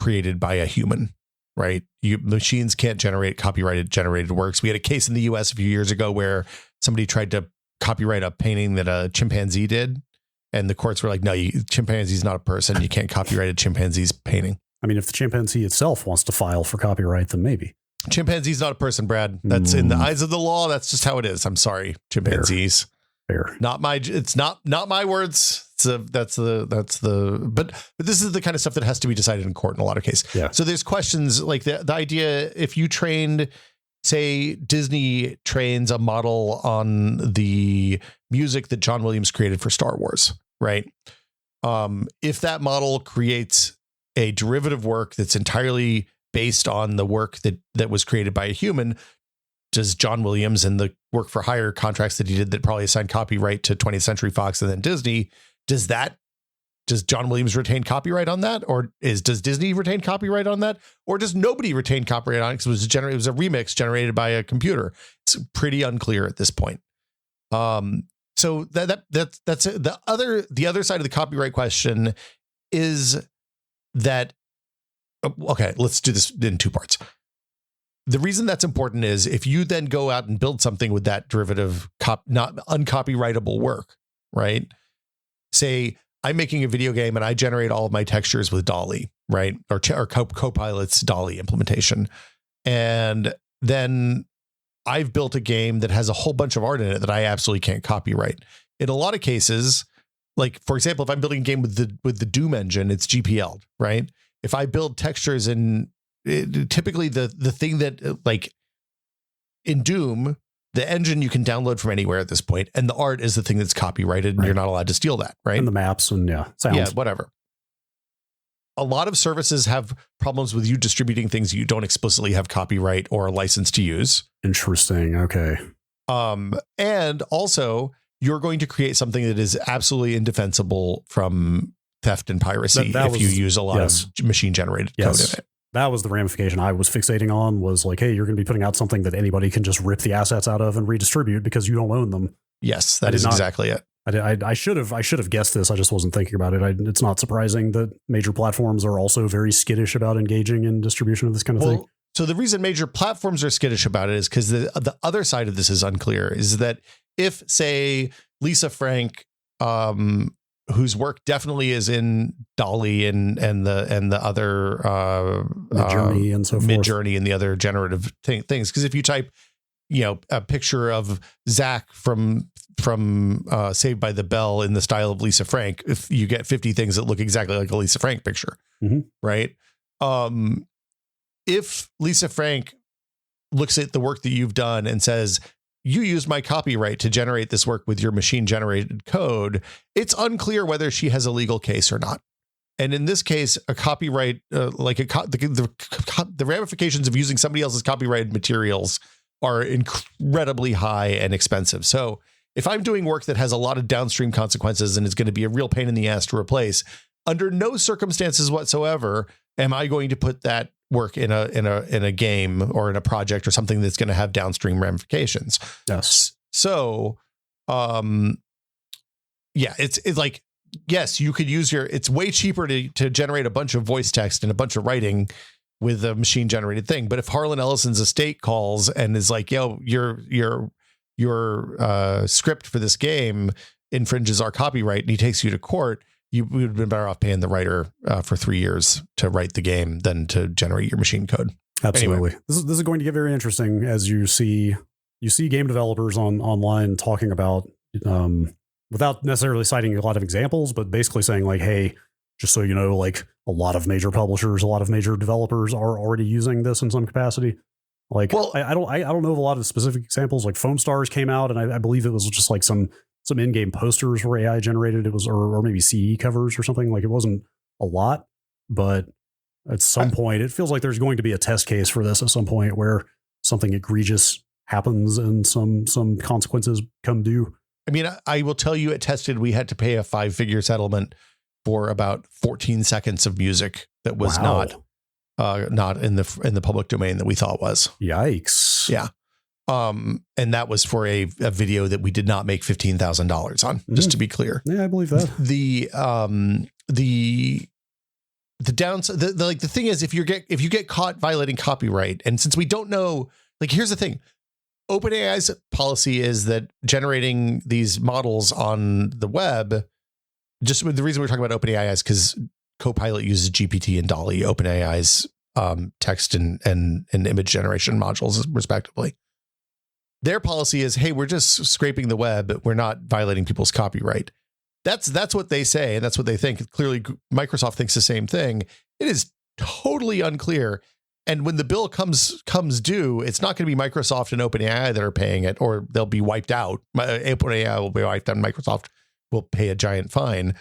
created by a human, right? Machines can't generate copyrighted generated works. We had a case in the US a few years ago where somebody tried to copyright a painting that a chimpanzee did. And the courts were like, no, chimpanzee's not a person. You can't copyright a chimpanzee's painting. I mean, if the chimpanzee itself wants to file for copyright, then maybe. Chimpanzee's not a person, Brad. That's in the eyes of the law. That's just how it is. I'm sorry, chimpanzees. Fair. It's not my words. But this is the kind of stuff that has to be decided in court in a lot of cases. Yeah. So there's questions like the idea, if you trained, say Disney trains a model on the music that John Williams created for Star Wars, right? If that model creates a derivative work that's entirely based on the work that was created by a human, does John Williams and the work for hire contracts that he did that probably assigned copyright to 20th Century Fox and then Disney, does John Williams retain copyright on that? Or does Disney retain copyright on that? Or does nobody retain copyright on it because it was a remix generated by a computer? It's pretty unclear at this point. So that's the other side of the copyright question is that, okay, let's do this in two parts. The reason that's important is if you then go out and build something with that derivative, not uncopyrightable work, right? Say I'm making a video game and I generate all of my textures with DALL-E, right? Or Copilot's DALL-E implementation. And then I've built a game that has a whole bunch of art in it that I absolutely can't copyright. In a lot of cases, like, for example, if I'm building a game with the Doom engine, it's GPL'd, right? If I build textures typically the thing that, like in Doom, the engine you can download from anywhere at this point, and the art is the thing that's copyrighted, and you're not allowed to steal that, right? And the maps and sounds. Yeah, whatever. A lot of services have problems with you distributing things you don't explicitly have copyright or a license to use. Interesting. Okay. And also, you're going to create something that is absolutely indefensible from theft and piracy if you use a lot of machine-generated code in it. That was the ramification I was fixating on, was like, hey, you're going to be putting out something that anybody can just rip the assets out of and redistribute because you don't own them. Yes, that is exactly it. I should have guessed this. I just wasn't thinking about it. It's not surprising that major platforms are also very skittish about engaging in distribution of this kind of thing. So the reason major platforms are skittish about it is because the other side of this is unclear, is that if, say, Lisa Frank, whose work definitely is in DALL-E and the other Midjourney and so forth, Midjourney and the other generative things. Because if you type, a picture of Zach from Saved by the Bell in the style of Lisa Frank, if you get 50 things that look exactly like a Lisa Frank picture, right? If Lisa Frank looks at the work that you've done and says, you used my copyright to generate this work with your machine generated code, it's unclear whether she has a legal case or not. And in this case, a copyright, the ramifications of using somebody else's copyrighted materials are incredibly high and expensive. So if I'm doing work that has a lot of downstream consequences and is going to be a real pain in the ass to replace, under no circumstances whatsoever am I going to put that work in a game or in a project or something that's going to have downstream ramifications. Yes. So, it's like, yes, you could use it's way cheaper to generate a bunch of voice text and a bunch of writing with a machine generated thing. But if Harlan Ellison's estate calls and is like, yo, your script for this game infringes our copyright, and he takes you to court, you would have been better off paying the writer for 3 years to write the game than to generate your machine code. Absolutely. Anyway. This is going to get very interesting as you see game developers online talking about, without necessarily citing a lot of examples, but basically saying like, hey, just so you know, like a lot of major publishers, a lot of major developers are already using this in some capacity. Like, well, I don't know of a lot of specific examples. Like Foam Stars came out, and I believe it was just like some in-game posters were AI generated. It was, or maybe CE covers or something. Like it wasn't a lot, but at some point, it feels like there's going to be a test case for this at some point where something egregious happens and some consequences come due. I mean, I will tell you, at Tested, we had to pay a 5-figure settlement for about 14 seconds of music that was not in the public domain that we thought was. Yikes. Yeah. And that was for a video that we did not make $15,000 on, just to be clear. Yeah, I believe that. The downside, the thing is, if you get caught violating copyright, and since we don't know, like, here's the thing. OpenAI's policy is that generating these models on the web, just the reason we're talking about OpenAI is because Copilot uses GPT and DALL-E, OpenAI's text and image generation modules, respectively. Their policy is, hey, we're just scraping the web. We're not violating people's copyright. That's what they say, and that's what they think. Clearly, Microsoft thinks the same thing. It is totally unclear. And when the bill comes due, it's not going to be Microsoft and OpenAI that are paying it, or they'll be wiped out. OpenAI will be wiped out, and Microsoft will pay a giant fine.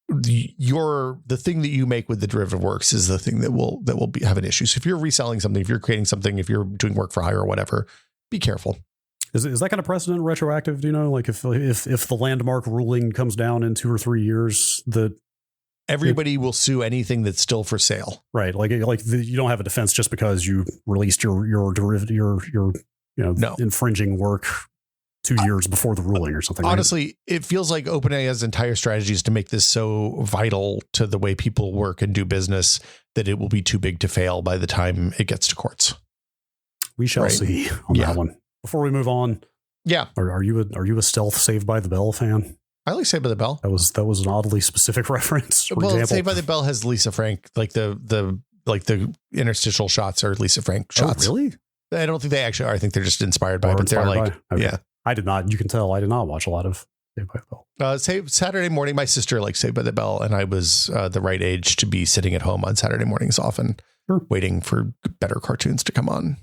The thing that you make with the derivative works is the thing that will have an issue. So if you're reselling something, if you're creating something, if you're doing work for hire or whatever, be careful. Is that kind of precedent retroactive? Do you know, like if the landmark ruling comes down in 2 or 3 years, that everybody will sue anything that's still for sale, right? Like you don't have a defense just because you released your derivative, your infringing work 2 years before the ruling or something. Honestly, right? It feels like OpenAI's entire strategy is to make this so vital to the way people work and do business that it will be too big to fail by the time it gets to courts. We shall see on that one. Before we move on, are you a stealth Saved by the Bell fan? I like Saved by the Bell. That was an oddly specific reference. For example, Saved by the Bell has Lisa Frank, like the interstitial shots are Lisa Frank shots. Oh, really? I don't think they actually are. I think they're just inspired by it, but they're like, okay. Yeah. I did not. You can tell I did not watch a lot of Saved by the Bell. Saturday morning, my sister liked Saved by the Bell, and I was the right age to be sitting at home on Saturday mornings often, waiting for better cartoons to come on.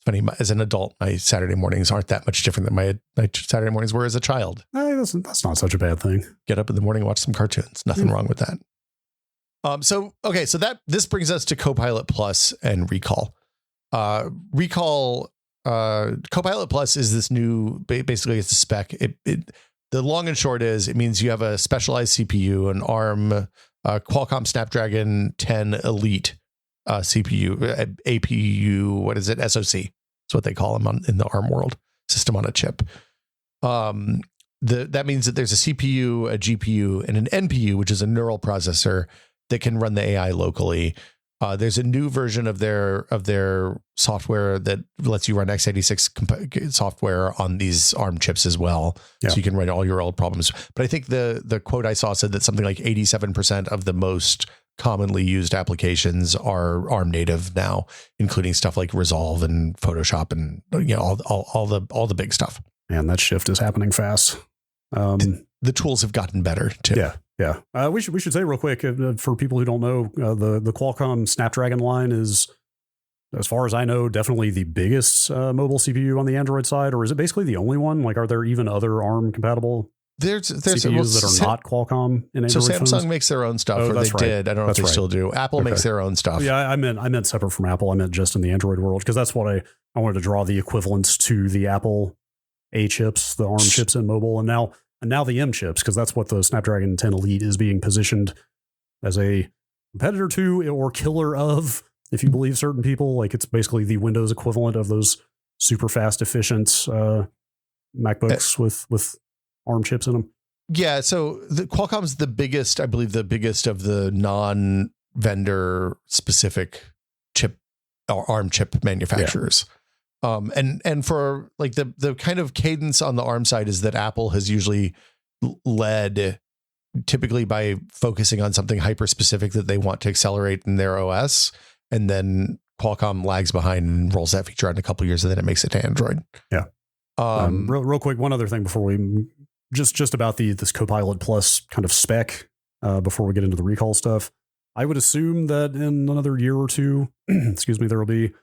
Funny, as an adult, my Saturday mornings aren't that much different than my Saturday mornings were as a child. That's not such a bad thing. Get up in the morning, watch some cartoons. Nothing wrong with that. So this brings us to Copilot Plus and Recall. Copilot Plus is this new, basically it's a spec. The long and short is it means you have a specialized CPU, an ARM, Qualcomm Snapdragon 10 Elite CPU, APU, what is it? SoC. That's what they call them in the ARM world, system on a chip. That means that there's a CPU, a GPU, and an NPU, which is a neural processor that can run the AI locally. There's a new version of their software that lets you run x86 software on these ARM chips as well. Yeah. So you can write all your old problems. But I think the quote I saw said that something like 87% of the most commonly used applications are ARM native now, including stuff like Resolve and Photoshop and all the big stuff. And that shift is happening fast. The tools have gotten better too. Yeah. We should say real quick for people who don't know, the Qualcomm Snapdragon line is, as far as I know, definitely the biggest mobile CPU on the Android side, or is it basically the only one? Like, are there even other ARM compatible there's CPUs that are not Qualcomm in Android So Samsung phones? Makes their own stuff, Oh, or they that's right. did. I don't know if they still do. Apple makes their own stuff. Yeah, I meant separate from Apple. I meant just in the Android world, because that's what I wanted to draw the equivalence to the Apple A chips, the ARM chips in mobile, and now the M chips, because that's what the Snapdragon 10 Elite is being positioned as a competitor to, or killer of, if you believe certain people. Like, it's basically the Windows equivalent of those super fast, efficient MacBooks with ARM chips in them. Yeah, so the Qualcomm's the biggest, I believe, the biggest of the non-vendor specific chip or ARM chip manufacturers. Yeah. And for like the kind of cadence on the ARM side is that Apple has usually led typically by focusing on something hyper specific that they want to accelerate in their OS, and then Qualcomm lags behind and rolls that feature out in a couple of years, and then it makes it to Android. Yeah. Real quick, one other thing before we just about this Copilot Plus kind of spec before we get into the recall stuff. I would assume that in another year or two, excuse me, there will be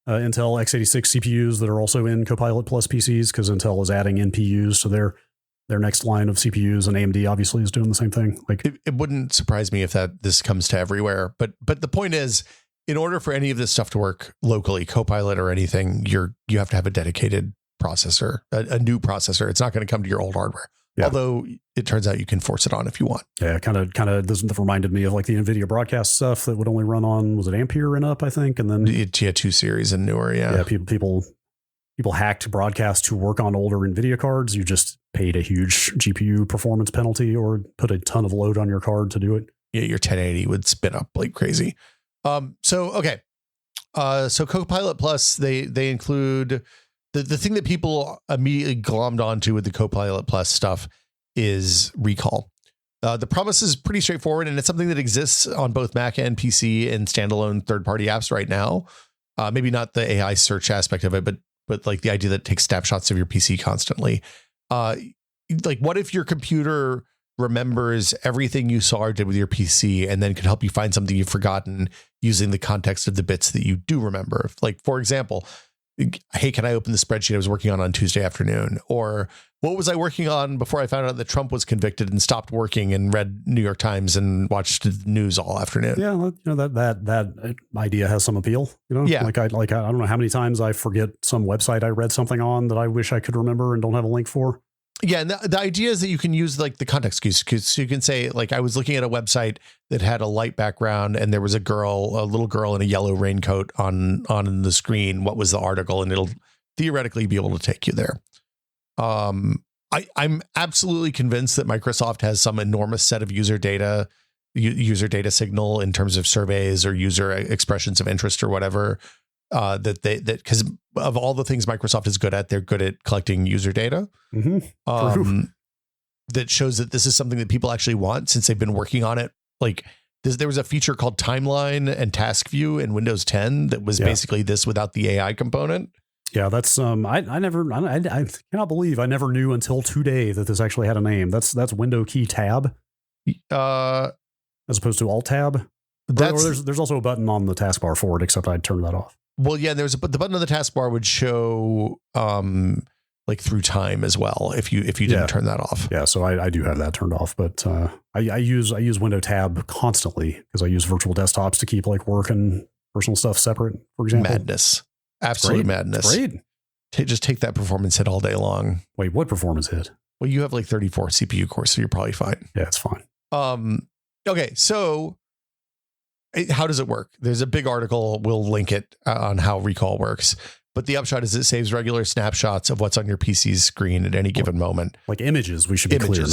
Intel x86 CPUs that are also in Copilot Plus PCs, because Intel is adding NPUs to their next line of CPUs, and AMD obviously is doing the same thing. Like, it wouldn't surprise me if this comes to everywhere. But the point is, in order for any of this stuff to work locally, Copilot or anything, you have to have a dedicated processor, a new processor. It's not going to come to your old hardware. Yeah. Although it turns out you can force it on if you want. Yeah, kind of doesn't reminded me of like the NVIDIA broadcast stuff that would only run on, was it Ampere and up, I think, and then 2 series and newer. Yeah, people hacked broadcast to work on older NVIDIA cards. You just paid a huge GPU performance penalty or put a ton of load on your card to do it. Yeah, your 1080 would spin up like crazy. So Copilot Plus, they include the thing that people immediately glommed onto with the Copilot Plus stuff is recall. The promise is pretty straightforward, and it's something that exists on both Mac and PC and standalone third-party apps right now. Maybe not the AI search aspect of it, but like the idea that it takes snapshots of your PC constantly. Like, what if your computer remembers everything you saw or did with your PC, and then could help you find something you've forgotten using the context of the bits that you do remember? Like, for example, hey, can I open the spreadsheet I was working on Tuesday afternoon? Or what was I working on before I found out that Trump was convicted and stopped working and read New York Times and watched the news all afternoon? Yeah, that idea has some appeal. Yeah. Like I don't know how many times I forget some website I read something on that I wish I could remember and don't have a link for. Yeah, and the idea is that you can use like the context cues. So you can say, like, I was looking at a website that had a light background and there was a little girl in a yellow raincoat on the screen. What was the article? And it'll theoretically be able to take you there. I'm absolutely convinced that Microsoft has some enormous set of user data signal in terms of surveys or user expressions of interest or whatever. Because of all the things Microsoft is good at, they're good at collecting user data. Mm-hmm. That shows that this is something that people actually want since they've been working on it. Like there was a feature called Timeline and Task View in Windows 10 that was basically this without the AI component. Yeah, that's I cannot believe I never knew until today that this actually had a name. That's Window key tab, as opposed to Alt tab. There's also a button on the taskbar for it, except I'd turn that off. Well, yeah, the button on the taskbar would show like through time as well if you didn't turn that off. Yeah, so I do have that turned off, but I use Window tab constantly because I use virtual desktops to keep like work and personal stuff separate. For example, madness, absolute madness. Great. Just take that performance hit all day long. Wait, what performance hit? Well, you have like 34 CPU cores, so you're probably fine. Yeah, it's fine. Okay, so how does it work? There's a big article. We'll link it on how recall works. But the upshot is it saves regular snapshots of what's on your PC's screen at any given moment. Like images, we should be clear.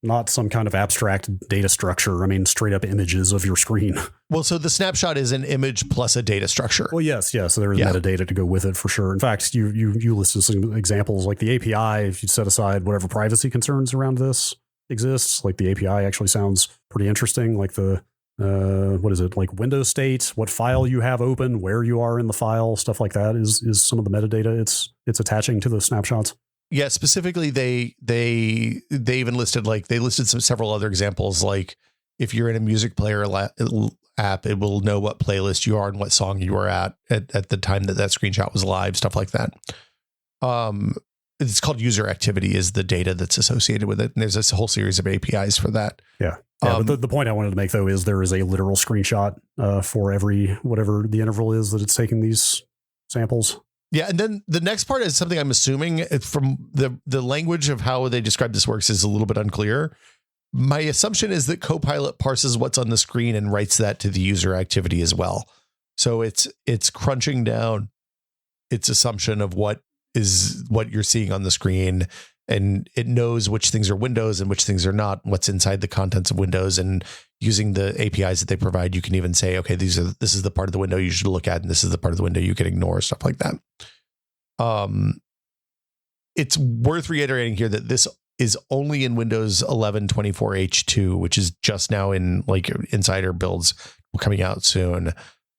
Not some kind of abstract data structure. I mean, straight up images of your screen. Well, so the snapshot is an image plus a data structure. Well, yes. So there is metadata to go with it for sure. In fact, you listed some examples like the API. If you set aside whatever privacy concerns around this exists, like the API actually sounds pretty interesting. Like the what is it, like window state, what file you have open, where you are in the file, stuff like that is some of the metadata it's attaching to the snapshots. Yeah, specifically they even listed several other examples, like if you're in a music player app, it will know what playlist you are and what song you are at the time that screenshot was live, stuff like that. It's called user activity is the data that's associated with it. And there's this whole series of APIs for that. Yeah. But the point I wanted to make, though, is there is a literal screenshot for every whatever the interval is that it's taking these samples. Yeah. And then the next part is something I'm assuming from the language of how they describe this works is a little bit unclear. My assumption is that Copilot parses what's on the screen and writes that to the user activity as well. So it's crunching down its assumption of what you're seeing on the screen, and it knows which things are windows and which things are not, what's inside the contents of windows. And using the APIs that they provide, you can even say, okay, this is the part of the window you should look at, and this is the part of the window you can ignore, stuff like that. It's worth reiterating here that this is only in Windows 11 24H2, which is just now in like insider builds coming out soon.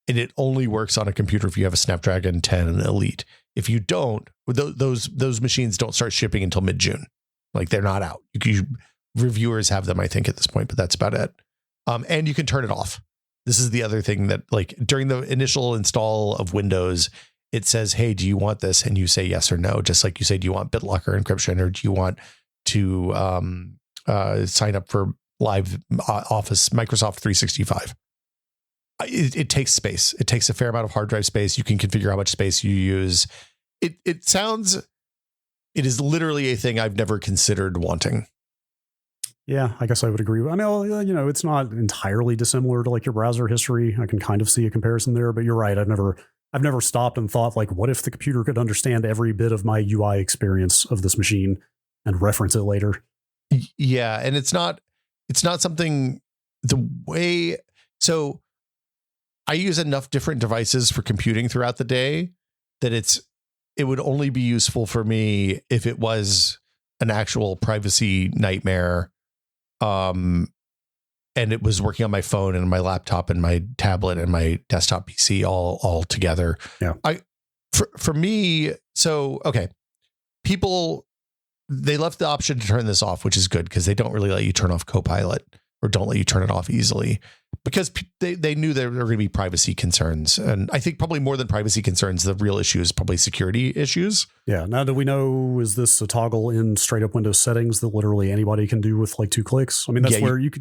And it only works on a computer if you have a Snapdragon 10 Elite. If you don't, those machines don't start shipping until mid-June. Like they're not out. Reviewers have them, I think, at this point, but that's about it. And you can turn it off. This is the other thing that, like, during the initial install of Windows, it says, hey, do you want this? And you say yes or no. Just like you say, do you want BitLocker encryption, or do you want to sign up for live Office Microsoft 365? It takes space. It takes a fair amount of hard drive space. You can configure how much space you use. It is literally a thing I've never considered wanting. Yeah, I guess I would agree. I mean, it's not entirely dissimilar to like your browser history. I can kind of see a comparison there, but you're right. I've never stopped and thought, like, what if the computer could understand every bit of my UI experience of this machine and reference it later? Yeah, and it's not something the way. So I use enough different devices for computing throughout the day that it would only be useful for me if it was an actual privacy nightmare. And it was working on my phone and my laptop and my tablet and my desktop PC all together. Yeah. For me, so, okay. People, they left the option to turn this off, which is good because they don't really let you turn off Copilot, or don't let you turn it off easily, because they knew there were going to be privacy concerns. And I think probably more than privacy concerns, the real issue is probably security issues. Yeah. Now, do we know, is this a toggle in straight up Windows settings that literally anybody can do with like 2 clicks? I mean, that's where you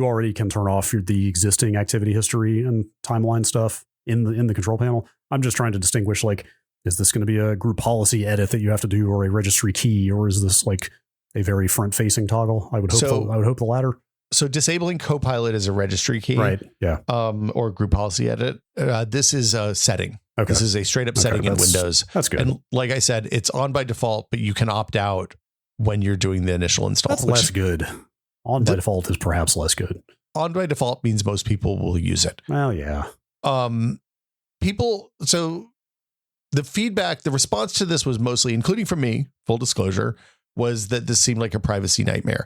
already can turn off the existing activity history and timeline stuff in the control panel. I'm just trying to distinguish, like, is this going to be a group policy edit that you have to do, or a registry key, or is this like a very front facing toggle? I would hope the latter. So disabling Copilot is a registry key, right? Yeah. Or group policy edit. This is a setting. Okay. This is a straight up setting in Windows. That's good. And like I said, it's on by default, but you can opt out when you're doing the initial install. That's less good. On by default is perhaps less good. On by default means most people will use it. Well, yeah. So the feedback, the response to this was mostly, including from me, full disclosure, was that this seemed like a privacy nightmare.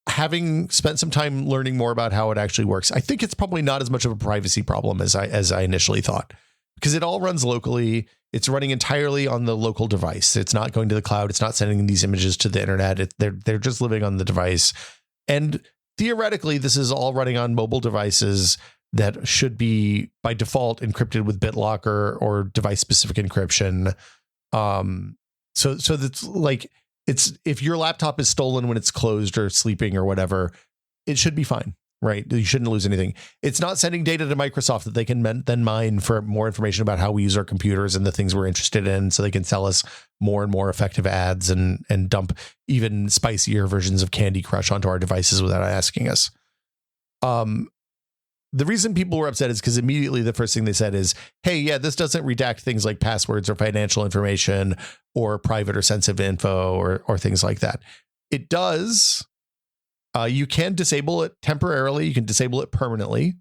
Having spent some time learning more about how it actually works, I think it's probably not as much of a privacy problem as I initially thought, because it all runs locally. It's running entirely on the local device. It's not going to the cloud. It's not sending these images to the internet. They're just living on the device. And theoretically, this is all running on mobile devices that should be by default encrypted with BitLocker or device specific encryption. So that's like, it's, if your laptop is stolen when it's closed or sleeping or whatever, it should be fine, right? You shouldn't lose anything. It's not sending data to Microsoft that they can then mine for more information about how we use our computers and the things we're interested in, so they can sell us more and more effective ads and dump even spicier versions of Candy Crush onto our devices without asking us. The reason people were upset is because immediately the first thing they said is, hey, yeah, this doesn't redact things like passwords or financial information or private or sensitive info or things like that. It does. You can disable it temporarily. You can disable it permanently.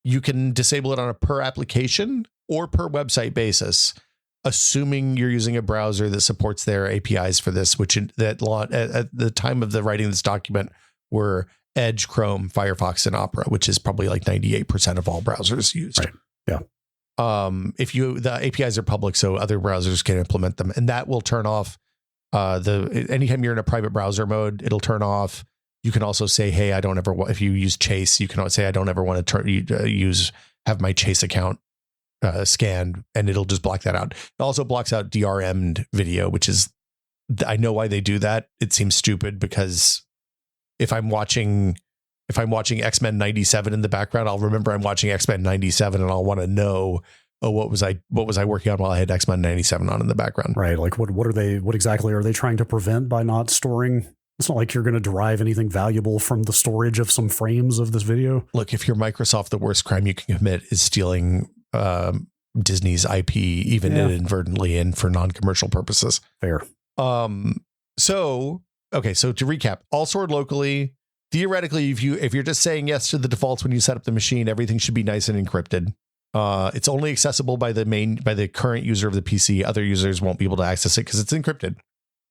You can disable it on a per application or per website basis, assuming you're using a browser that supports their APIs for this, which at the time of the writing of this document were Edge, Chrome, Firefox, and Opera, which is probably like 98% of all browsers used. Right. Yeah. The APIs are public, so other browsers can implement them, and that will turn off anytime you're in a private browser mode, it'll turn off. You can also say, hey, I don't ever if you use Chase, you can say, I don't ever want to have my Chase account scanned, and it'll just block that out. It also blocks out DRM'd video, which is, I know why they do that. It seems stupid because if I'm watching X-Men 97 in the background, I'll remember I'm watching X-Men 97 and I'll want to know, oh, what was I working on while I had X-Men 97 on in the background? Right. Like what exactly are they trying to prevent by not storing? It's not like you're going to derive anything valuable from the storage of some frames of this video. Look, if you're Microsoft, the worst crime you can commit is stealing Disney's IP, even inadvertently and for non-commercial purposes. Fair. So to recap, all stored locally. Theoretically, if you're just saying yes to the defaults when you set up the machine, everything should be nice and encrypted. It's only accessible by the current user of the PC. Other users won't be able to access it because it's encrypted.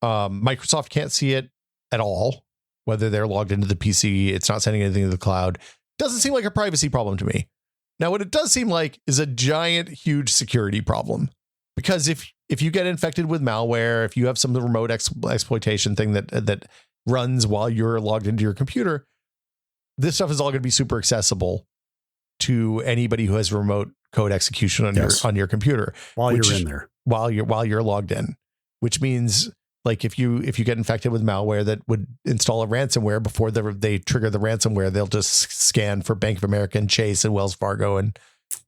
Microsoft can't see it at all, whether they're logged into the PC. It's not sending anything to the cloud. Doesn't seem like a privacy problem to me. Now, what it does seem like is a giant, huge security problem, because if you get infected with malware, if you have some remote exploitation thing that runs while you're logged into your computer, this stuff is all going to be super accessible to anybody who has remote code execution on your computer while you're in there, while you're logged in, which means, like, if you get infected with malware that would install a ransomware, before they trigger the ransomware, they'll just scan for Bank of America and Chase and Wells Fargo and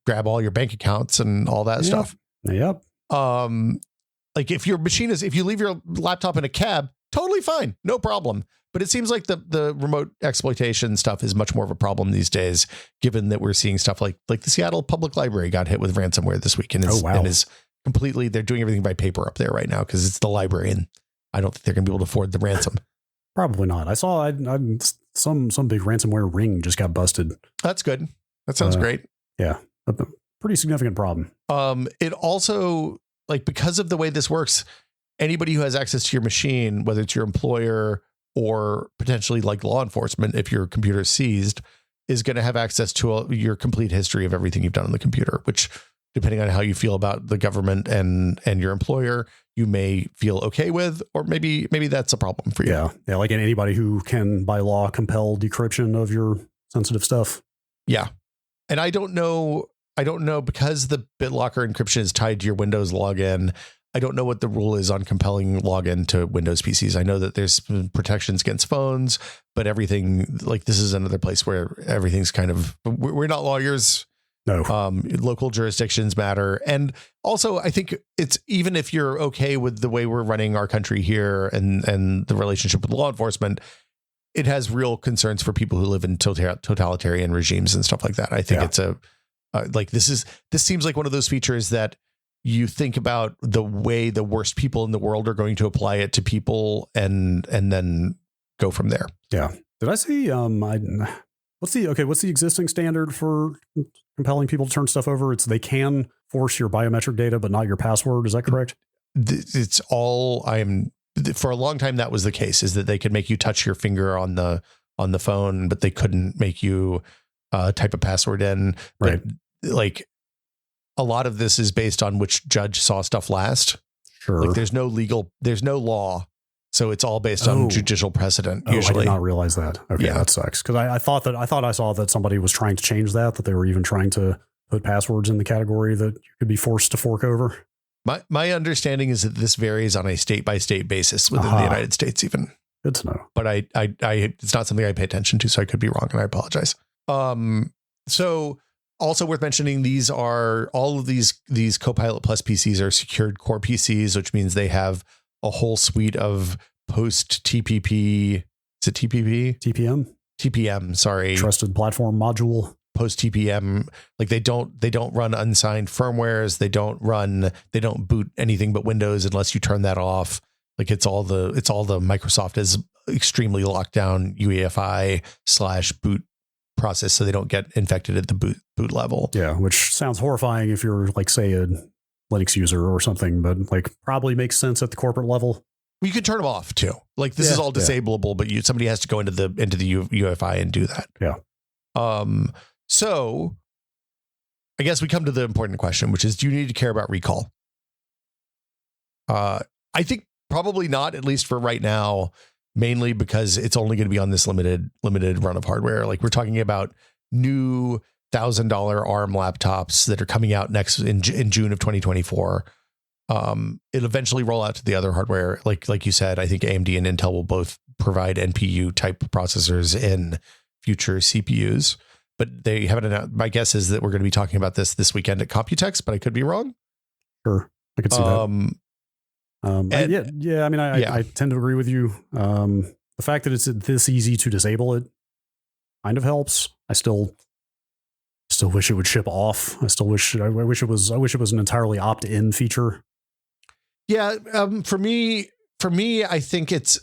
grab all your bank accounts and all that stuff. Yep. Like if you leave your laptop in a cab, totally fine, no problem. But it seems like the remote exploitation stuff is much more of a problem these days, given that we're seeing stuff like the Seattle Public Library got hit with ransomware this week, and is completely, they're doing everything by paper up there right now because it's the library, and I don't think they're going to be able to afford the ransom. Probably not. I saw some big ransomware ring just got busted. That's good. That sounds great. Yeah, a pretty significant problem. It also, like, because of the way this works, anybody who has access to your machine, whether it's your employer or potentially like law enforcement, if your computer is seized, is going to have access to your complete history of everything you've done on the computer, which, depending on how you feel about the government and your employer, you may feel okay with, or maybe that's a problem for you. Yeah. Like anybody who can by law compel decryption of your sensitive stuff. Yeah. And I don't know because the BitLocker encryption is tied to your Windows login. I don't know what the rule is on compelling login to Windows PCs. I know that there's protections against phones, but everything, like, this is another place where everything's kind of, we're not lawyers. No. Local jurisdictions matter. And also, I think it's, even if you're okay with the way we're running our country here and the relationship with law enforcement, it has real concerns for people who live in totalitarian regimes and stuff like that. I think it's this seems like one of those features that you think about the way the worst people in the world are going to apply it to people and then go from there. Yeah. Did I see, what's the existing standard for compelling people to turn stuff over? It's they can force your biometric data, but not your password. Is that correct? It's all for a long time. That was the case, is that they could make you touch your finger on the phone, but they couldn't make you type a password in. Right. But, like, a lot of this is based on which judge saw stuff last. Sure. Like, there's no law. So it's all based on judicial precedent. Usually. I did not realize that. Okay. Yeah. That sucks. Cause I thought I saw that somebody was trying to change that they were even trying to put passwords in the category that you could be forced to fork over. My understanding is that this varies on a state by state basis within the United States, even. Good to know. But I it's not something I pay attention to, so I could be wrong, and I apologize. So also worth mentioning, all of these Copilot Plus PCs are secured core PCs, which means they have a whole suite of post TPP. Is it TPP? TPM. Sorry. Trusted Platform Module. Post TPM. Like, they don't run unsigned firmwares. They don't boot anything but Windows unless you turn that off. Like, it's all the Microsoft is extremely locked down UEFI/boot process, so they don't get infected at the boot level. Yeah, which sounds horrifying if you're, like, say, a Linux user or something, but, like, probably makes sense at the corporate level. You can turn them off too. Like this is all disableable, but somebody has to go into the UEFI and do that. Yeah. So I guess we come to the important question, which is, do you need to care about recall? I think probably not, at least for right now, mainly because it's only going to be on this limited run of hardware. Like we're talking about new $1,000 ARM laptops that are coming out next in June of 2024. It'll eventually roll out to the other hardware. Like you said, I think AMD and Intel will both provide NPU type processors in future CPUs, but they haven't announced. My guess is that we're going to be talking about this weekend at Computex, but I could be wrong. Sure, I could see that. I mean, I tend to agree with you. The fact that it's this easy to disable it kind of helps. I still wish it would ship off. I wish it was an entirely opt-in feature. Yeah, for me, I think it's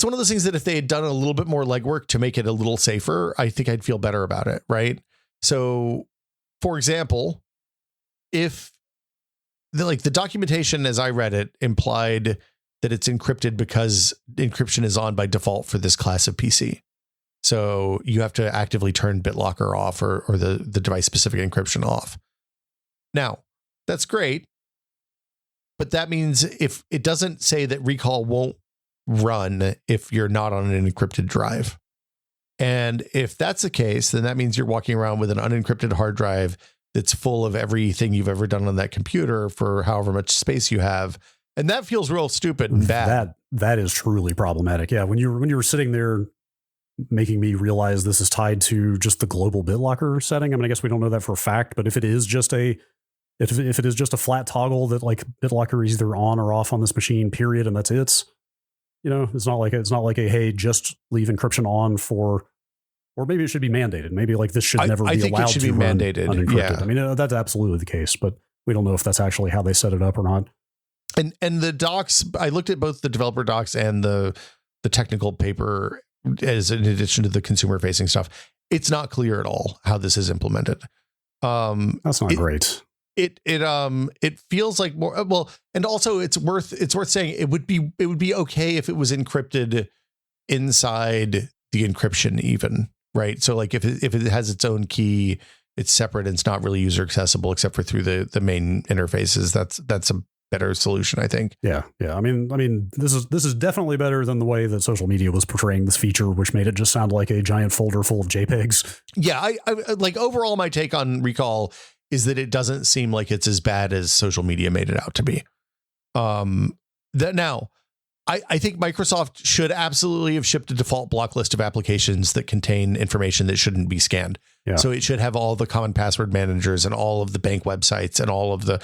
one of those things that if they had done a little bit more legwork to make it a little safer, I think I'd feel better about it, right? So, for example, if the documentation as I read it implied that it's encrypted because encryption is on by default for this class of PC. So you have to actively turn BitLocker off or the device specific encryption off. Now, that's great. But that means if it doesn't say that recall won't run if you're not on an encrypted drive. And if that's the case, then that means you're walking around with an unencrypted hard drive that's full of everything you've ever done on that computer for however much space you have. And that feels real stupid and bad. That is truly problematic. Yeah. When you were sitting there making me realize this is tied to just the global BitLocker setting. I mean, I guess we don't know that for a fact, but if it is just a flat toggle that like BitLocker is either on or off on this machine, period, and that's it. It's not like a hey, just leave encryption on for, or maybe it should be mandated. Maybe like this should never be allowed to be mandated. Unencrypted. Yeah. I mean, that's absolutely the case, but we don't know if that's actually how they set it up or not. And the docs, I looked at both the developer docs and the technical paper as in addition to the consumer facing stuff. It's not clear at all how this is implemented. That's not great. It feels like more well, and also it's worth saying it would be okay if it was encrypted inside the encryption even, right? So like if it has its own key, it's separate and it's not really user accessible except for through the main interfaces. That's a better solution, I think. Yeah. I mean, this is definitely better than the way that social media was portraying this feature, which made it just sound like a giant folder full of JPEGs. Yeah, I like overall my take on recall is that it doesn't seem like it's as bad as social media made it out to be. I think Microsoft should absolutely have shipped a default block list of applications that contain information that shouldn't be scanned. Yeah. So it should have all the common password managers and all of the bank websites and all of the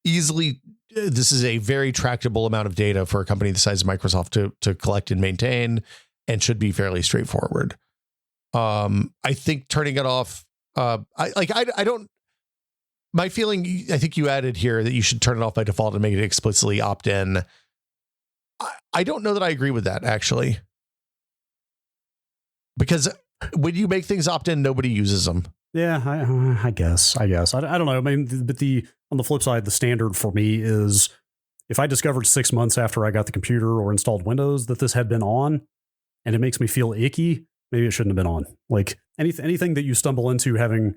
this is a very tractable amount of data for a company the size of Microsoft to collect and maintain, and should be fairly straightforward. I think turning it off. My feeling, I think you added here that you should turn it off by default and make it explicitly opt-in. I don't know that I agree with that, actually. Because when you make things opt-in, nobody uses them. Yeah, I guess. I don't know. I mean, but on the flip side, the standard for me is if I discovered 6 months after I got the computer or installed Windows that this had been on and it makes me feel icky, maybe it shouldn't have been on. Like anything that you stumble into having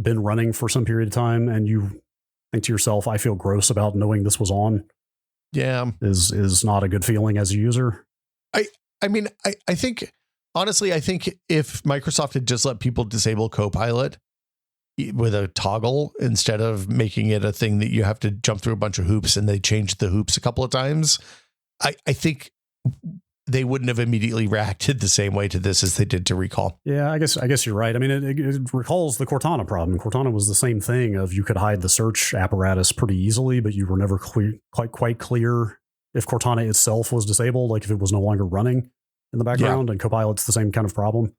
been running for some period of time and you think to yourself, I feel gross about knowing this was on. Yeah. Is not a good feeling as a user. I think, honestly, I think if Microsoft had just let people disable Copilot with a toggle instead of making it a thing that you have to jump through a bunch of hoops and they changed the hoops a couple of times, I think they wouldn't have immediately reacted the same way to this as they did to recall. Yeah, I guess you're right. I mean, it recalls the Cortana problem. Cortana was the same thing of you could hide the search apparatus pretty easily, but you were never quite clear if Cortana itself was disabled, like if it was no longer running in the background. Yeah. And Copilot's the same kind of problem.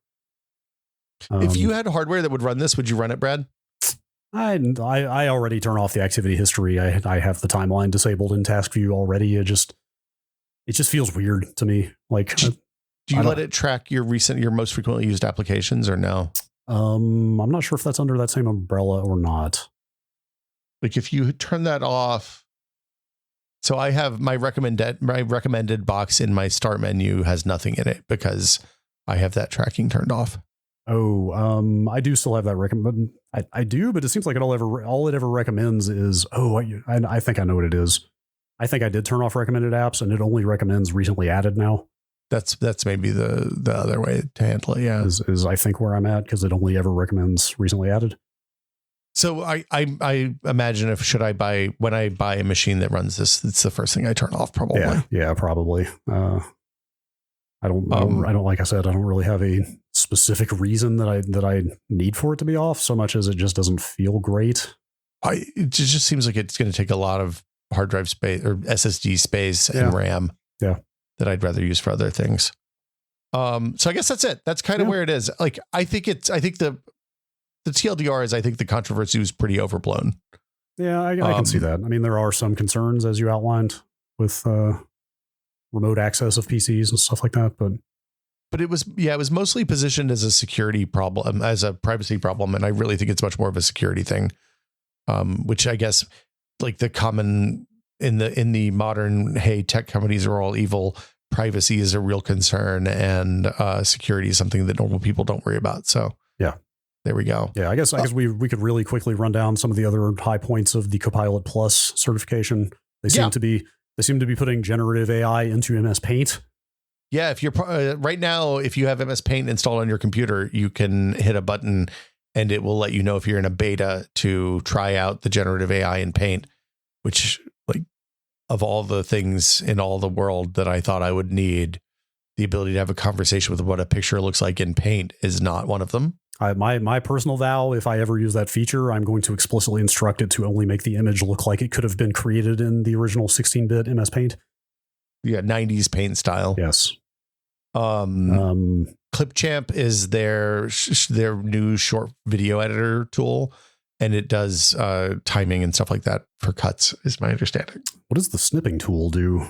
If you had hardware that would run this, would you run it, Brad? I already turn off the activity history. I have the timeline disabled in task view already. It just feels weird to me. Like, do you let it track your most frequently used applications or no? I'm not sure if that's under that same umbrella or not. Like if you turn that off, So I have my recommended box in my start menu has nothing in it because I have that tracking turned off. Oh, I do still have that recommend. I do, but it seems like all it ever recommends is, I think I know what it is. I think I did turn off recommended apps, and it only recommends recently added now. That's maybe the other way to handle it. Yeah, is I think where I'm at, because it only ever recommends recently added. So I imagine when I buy a machine that runs this, it's the first thing I turn off probably. Yeah, probably. I don't like I said, I don't really have a specific reason that I need for it to be off so much as it just doesn't feel great. It just seems like it's going to take a lot of hard drive space or SSD space and RAM. Yeah. That I'd rather use for other things. So I guess that's it. That's kind of where it is. Like, I think the TLDR is, I think the controversy was pretty overblown. Yeah, I can see that. I mean, there are some concerns, as you outlined, with remote access of PCs and stuff like that. But it was mostly positioned as a security problem, as a privacy problem. And I really think it's much more of a security thing, which I guess like the common in the modern, hey, tech companies are all evil. Privacy is a real concern, and security is something that normal people don't worry about. So yeah. There we go. Yeah, I guess we could really quickly run down some of the other high points of the Copilot Plus certification. They seem to be putting generative AI into MS Paint. Yeah, if you're right now, if you have MS Paint installed on your computer, you can hit a button and it will let you know if you're in a beta to try out the generative AI in Paint, which, like, of all the things in all the world that I thought I would need, the ability to have a conversation with what a picture looks like in Paint is not one of them. My personal vow, if I ever use that feature, I'm going to explicitly instruct it to only make the image look like it could have been created in the original 16-bit MS Paint. Yeah, 90s Paint style. Yes. Clipchamp is their new short video editor tool, and it does timing and stuff like that for cuts, is my understanding. What does the snipping tool do?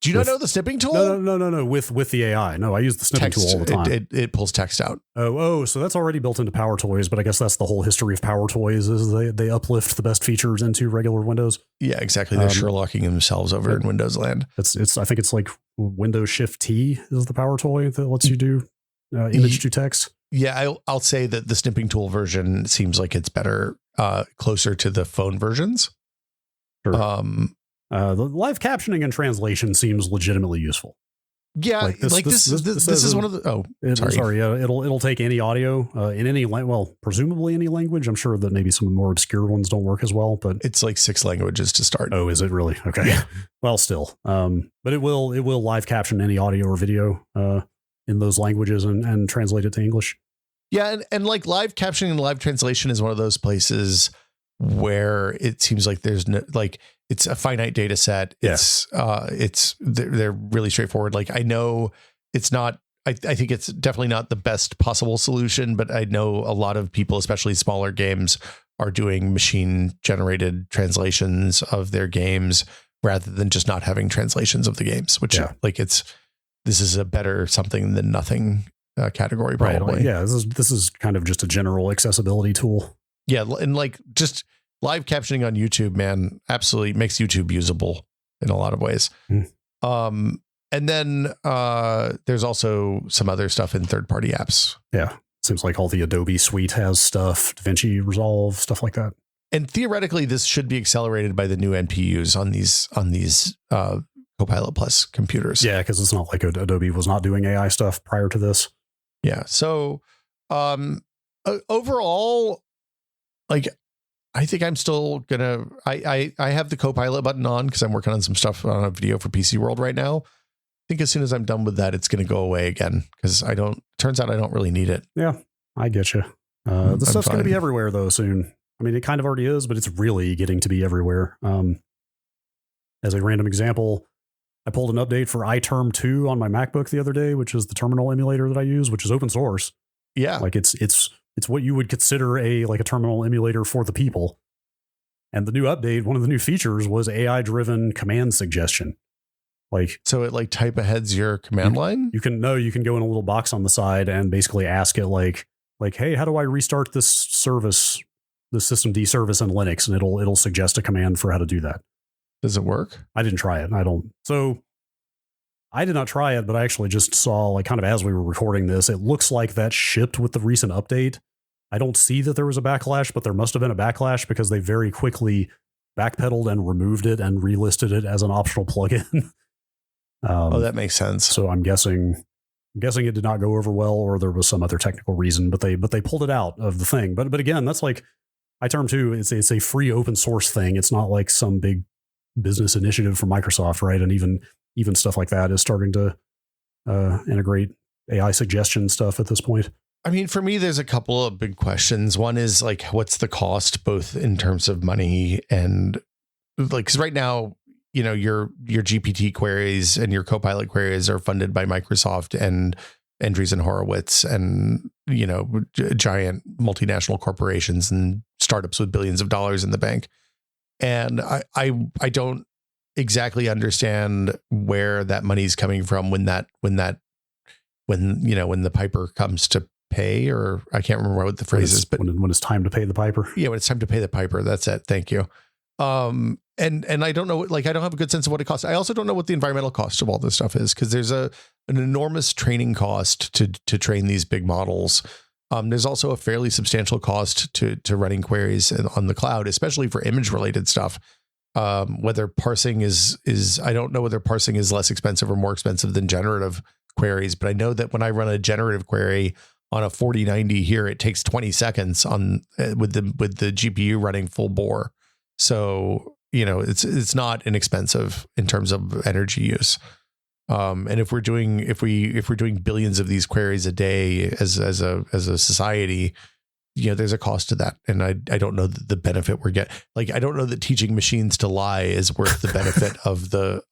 Do you not know the snipping tool? No. With the AI. No, I use the snipping tool all the time. It pulls text out. Oh, so that's already built into Power Toys, but I guess that's the whole history of Power Toys is they uplift the best features into regular Windows. Yeah, exactly. They're Sherlocking themselves over in Windows land. I think it's like Windows Shift T is the Power Toy that lets you do image to text. Yeah, I'll say that the snipping tool version seems like it's better, closer to the phone versions. Sure. The live captioning and translation seems legitimately useful. Yeah, this is one of the. Sorry. It'll take any audio in any presumably any language. I'm sure that maybe some more obscure ones don't work as well, but it's like 6 languages to start. Oh, is it really? Okay. Yeah. Well, still, but it will live caption any audio or video in those languages and translate it to English. Yeah, and like live captioning and live translation is one of those places where it seems like there's no, like, it's a finite data set. They're really straightforward. Like, I know it's not, I think it's definitely not the best possible solution, but I know a lot of people, especially smaller games, are doing machine generated translations of their games rather than just not having translations of the games, which this is a better something than nothing category, probably. Right. Yeah. This is kind of just a general accessibility tool. Yeah. And like, just live captioning on YouTube, man, absolutely makes YouTube usable in a lot of ways. And then there's also some other stuff in third-party apps. Yeah. Seems like all the Adobe suite has stuff, DaVinci Resolve, stuff like that. And theoretically, this should be accelerated by the new NPUs on these Copilot Plus computers. Yeah, because it's not like Adobe was not doing AI stuff prior to this. Yeah. So overall, like, I think I'm still gonna. I have the Copilot button on because I'm working on some stuff on a video for PC World right now. I think as soon as I'm done with that, it's gonna go away again because turns out I don't really need it. Yeah, I get you. This stuff's gonna be everywhere though soon. I mean, it kind of already is, but it's really getting to be everywhere. As a random example, I pulled an update for iTerm 2 on my MacBook the other day, which is the terminal emulator that I use, which is open source. Yeah, like it's what you would consider a terminal emulator for the people. And the new update, one of the new features was AI-driven command suggestion. Like, so it like type aheads your command line? You can go in a little box on the side and basically ask it like, hey, how do I restart this service, the systemd service in Linux? And it'll suggest a command for how to do that. Does it work? I didn't try it. So I did not try it, but I actually just saw, like, kind of as we were recording this, it looks like that shipped with the recent update. I don't see that there was a backlash, but there must have been a backlash because they very quickly backpedaled and removed it and relisted it as an optional plugin. That makes sense. So I'm guessing it did not go over well, or there was some other technical reason, but they pulled it out of the thing. But again, that's like, I term too, it's a free open source thing. It's not like some big business initiative from Microsoft, right? And even stuff like that is starting to integrate AI suggestion stuff at this point. I mean, for me, there's a couple of big questions. One is like, what's the cost, both in terms of money and like, because right now, you know, your GPT queries and your Copilot queries are funded by Microsoft and Andreessen Horowitz and, you know, giant multinational corporations and startups with billions of dollars in the bank. And I don't exactly understand where that money's coming from when the piper comes to pay, or I can't remember what the phrase is, but when it's time to pay the piper. Yeah, when it's time to pay the piper. That's it. Thank you. And I don't know, like, I don't have a good sense of what it costs. I also don't know what the environmental cost of all this stuff is, because there's an enormous training cost to train these big models. There's also a fairly substantial cost to running queries on the cloud, especially for image related stuff. Whether parsing is I don't know whether parsing is less expensive or more expensive than generative queries, but I know that when I run a generative query on a 4090 here, it takes 20 seconds with the GPU running full bore. So, you know, it's not inexpensive in terms of energy use. And if we're doing billions of these queries a day as a society, you know, there's a cost to that. And I don't know that the benefit we're getting, like, I don't know that teaching machines to lie is worth the benefit of the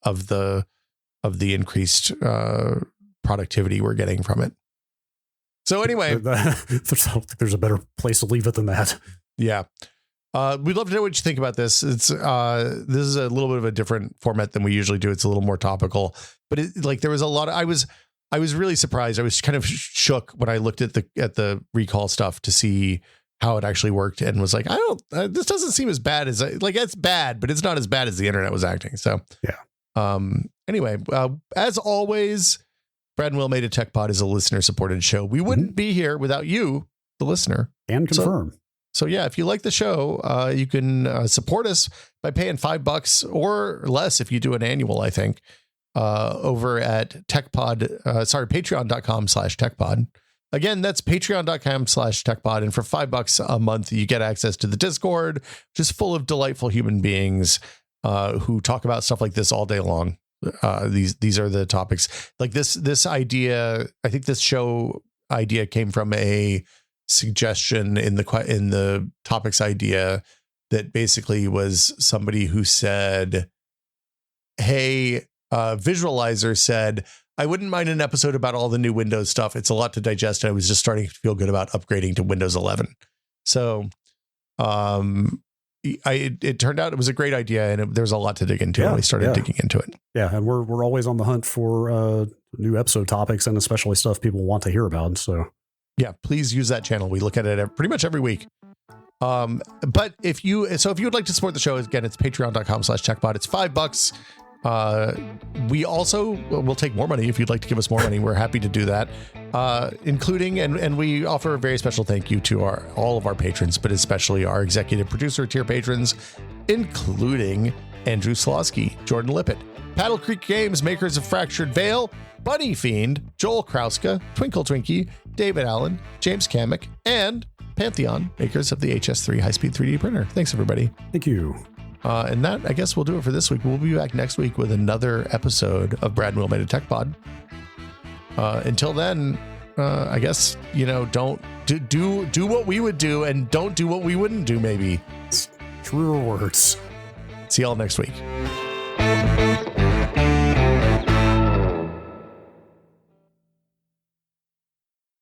increased productivity we're getting from it. So anyway, I don't think there's a better place to leave it than that. Yeah. We'd love to know what you think about this. This is a little bit of a different format than we usually do. It's a little more topical, but there was a lot of, I was really surprised. I was kind of shook when I looked at the recall stuff to see how it actually worked, and was like, this doesn't seem as bad as it's bad, but it's not as bad as the internet was acting. So yeah. Anyway, as always, Brad and Will Made a Tech Pod is a listener supported show. We wouldn't be here without you, the listener. And confirm. So yeah, if you like the show, you can support us by paying $5 or less if you do an annual, I think, over at patreon.com/techpod. Again, that's patreon.com/techpod. And for $5 a month, you get access to the Discord, which is full of delightful human beings who talk about stuff like this all day long. These are the topics. Like this idea, I think this show idea came from a suggestion in the topics idea that basically was somebody who said, hey, Visualizer said, I wouldn't mind an episode about all the new Windows stuff. It's a lot to digest. I was just starting to feel good about upgrading to Windows 11. So it turned out it was a great idea, and there's a lot to dig into. And we started digging into it. Yeah. And we're always on the hunt for new episode topics, and especially stuff people want to hear about. So yeah, please use that channel. We look at it pretty much every week. But if you would like to support the show, again, it's patreon.com/techpod. It's $5. We also will take more money if you'd like to give us more money. We're happy to do that, including and we offer a very special thank you to all of our patrons, but especially our executive producer tier patrons, including Andrew Slosky, Jordan Lippett, Paddle Creek Games, makers of Fractured Veil, Bunny Fiend, Joel Krauska, Twinkle Twinkie, David Allen, James Kamek, and Pantheon, makers of the HS3 high-speed 3D printer. Thanks, everybody. Thank you. And that, I guess, we'll do it for this week. We'll be back next week with another episode of Brad and Will Made a Tech Pod. Until then, I guess, don't do what we would do, and don't do what we wouldn't do, maybe. Truer words. See y'all next week.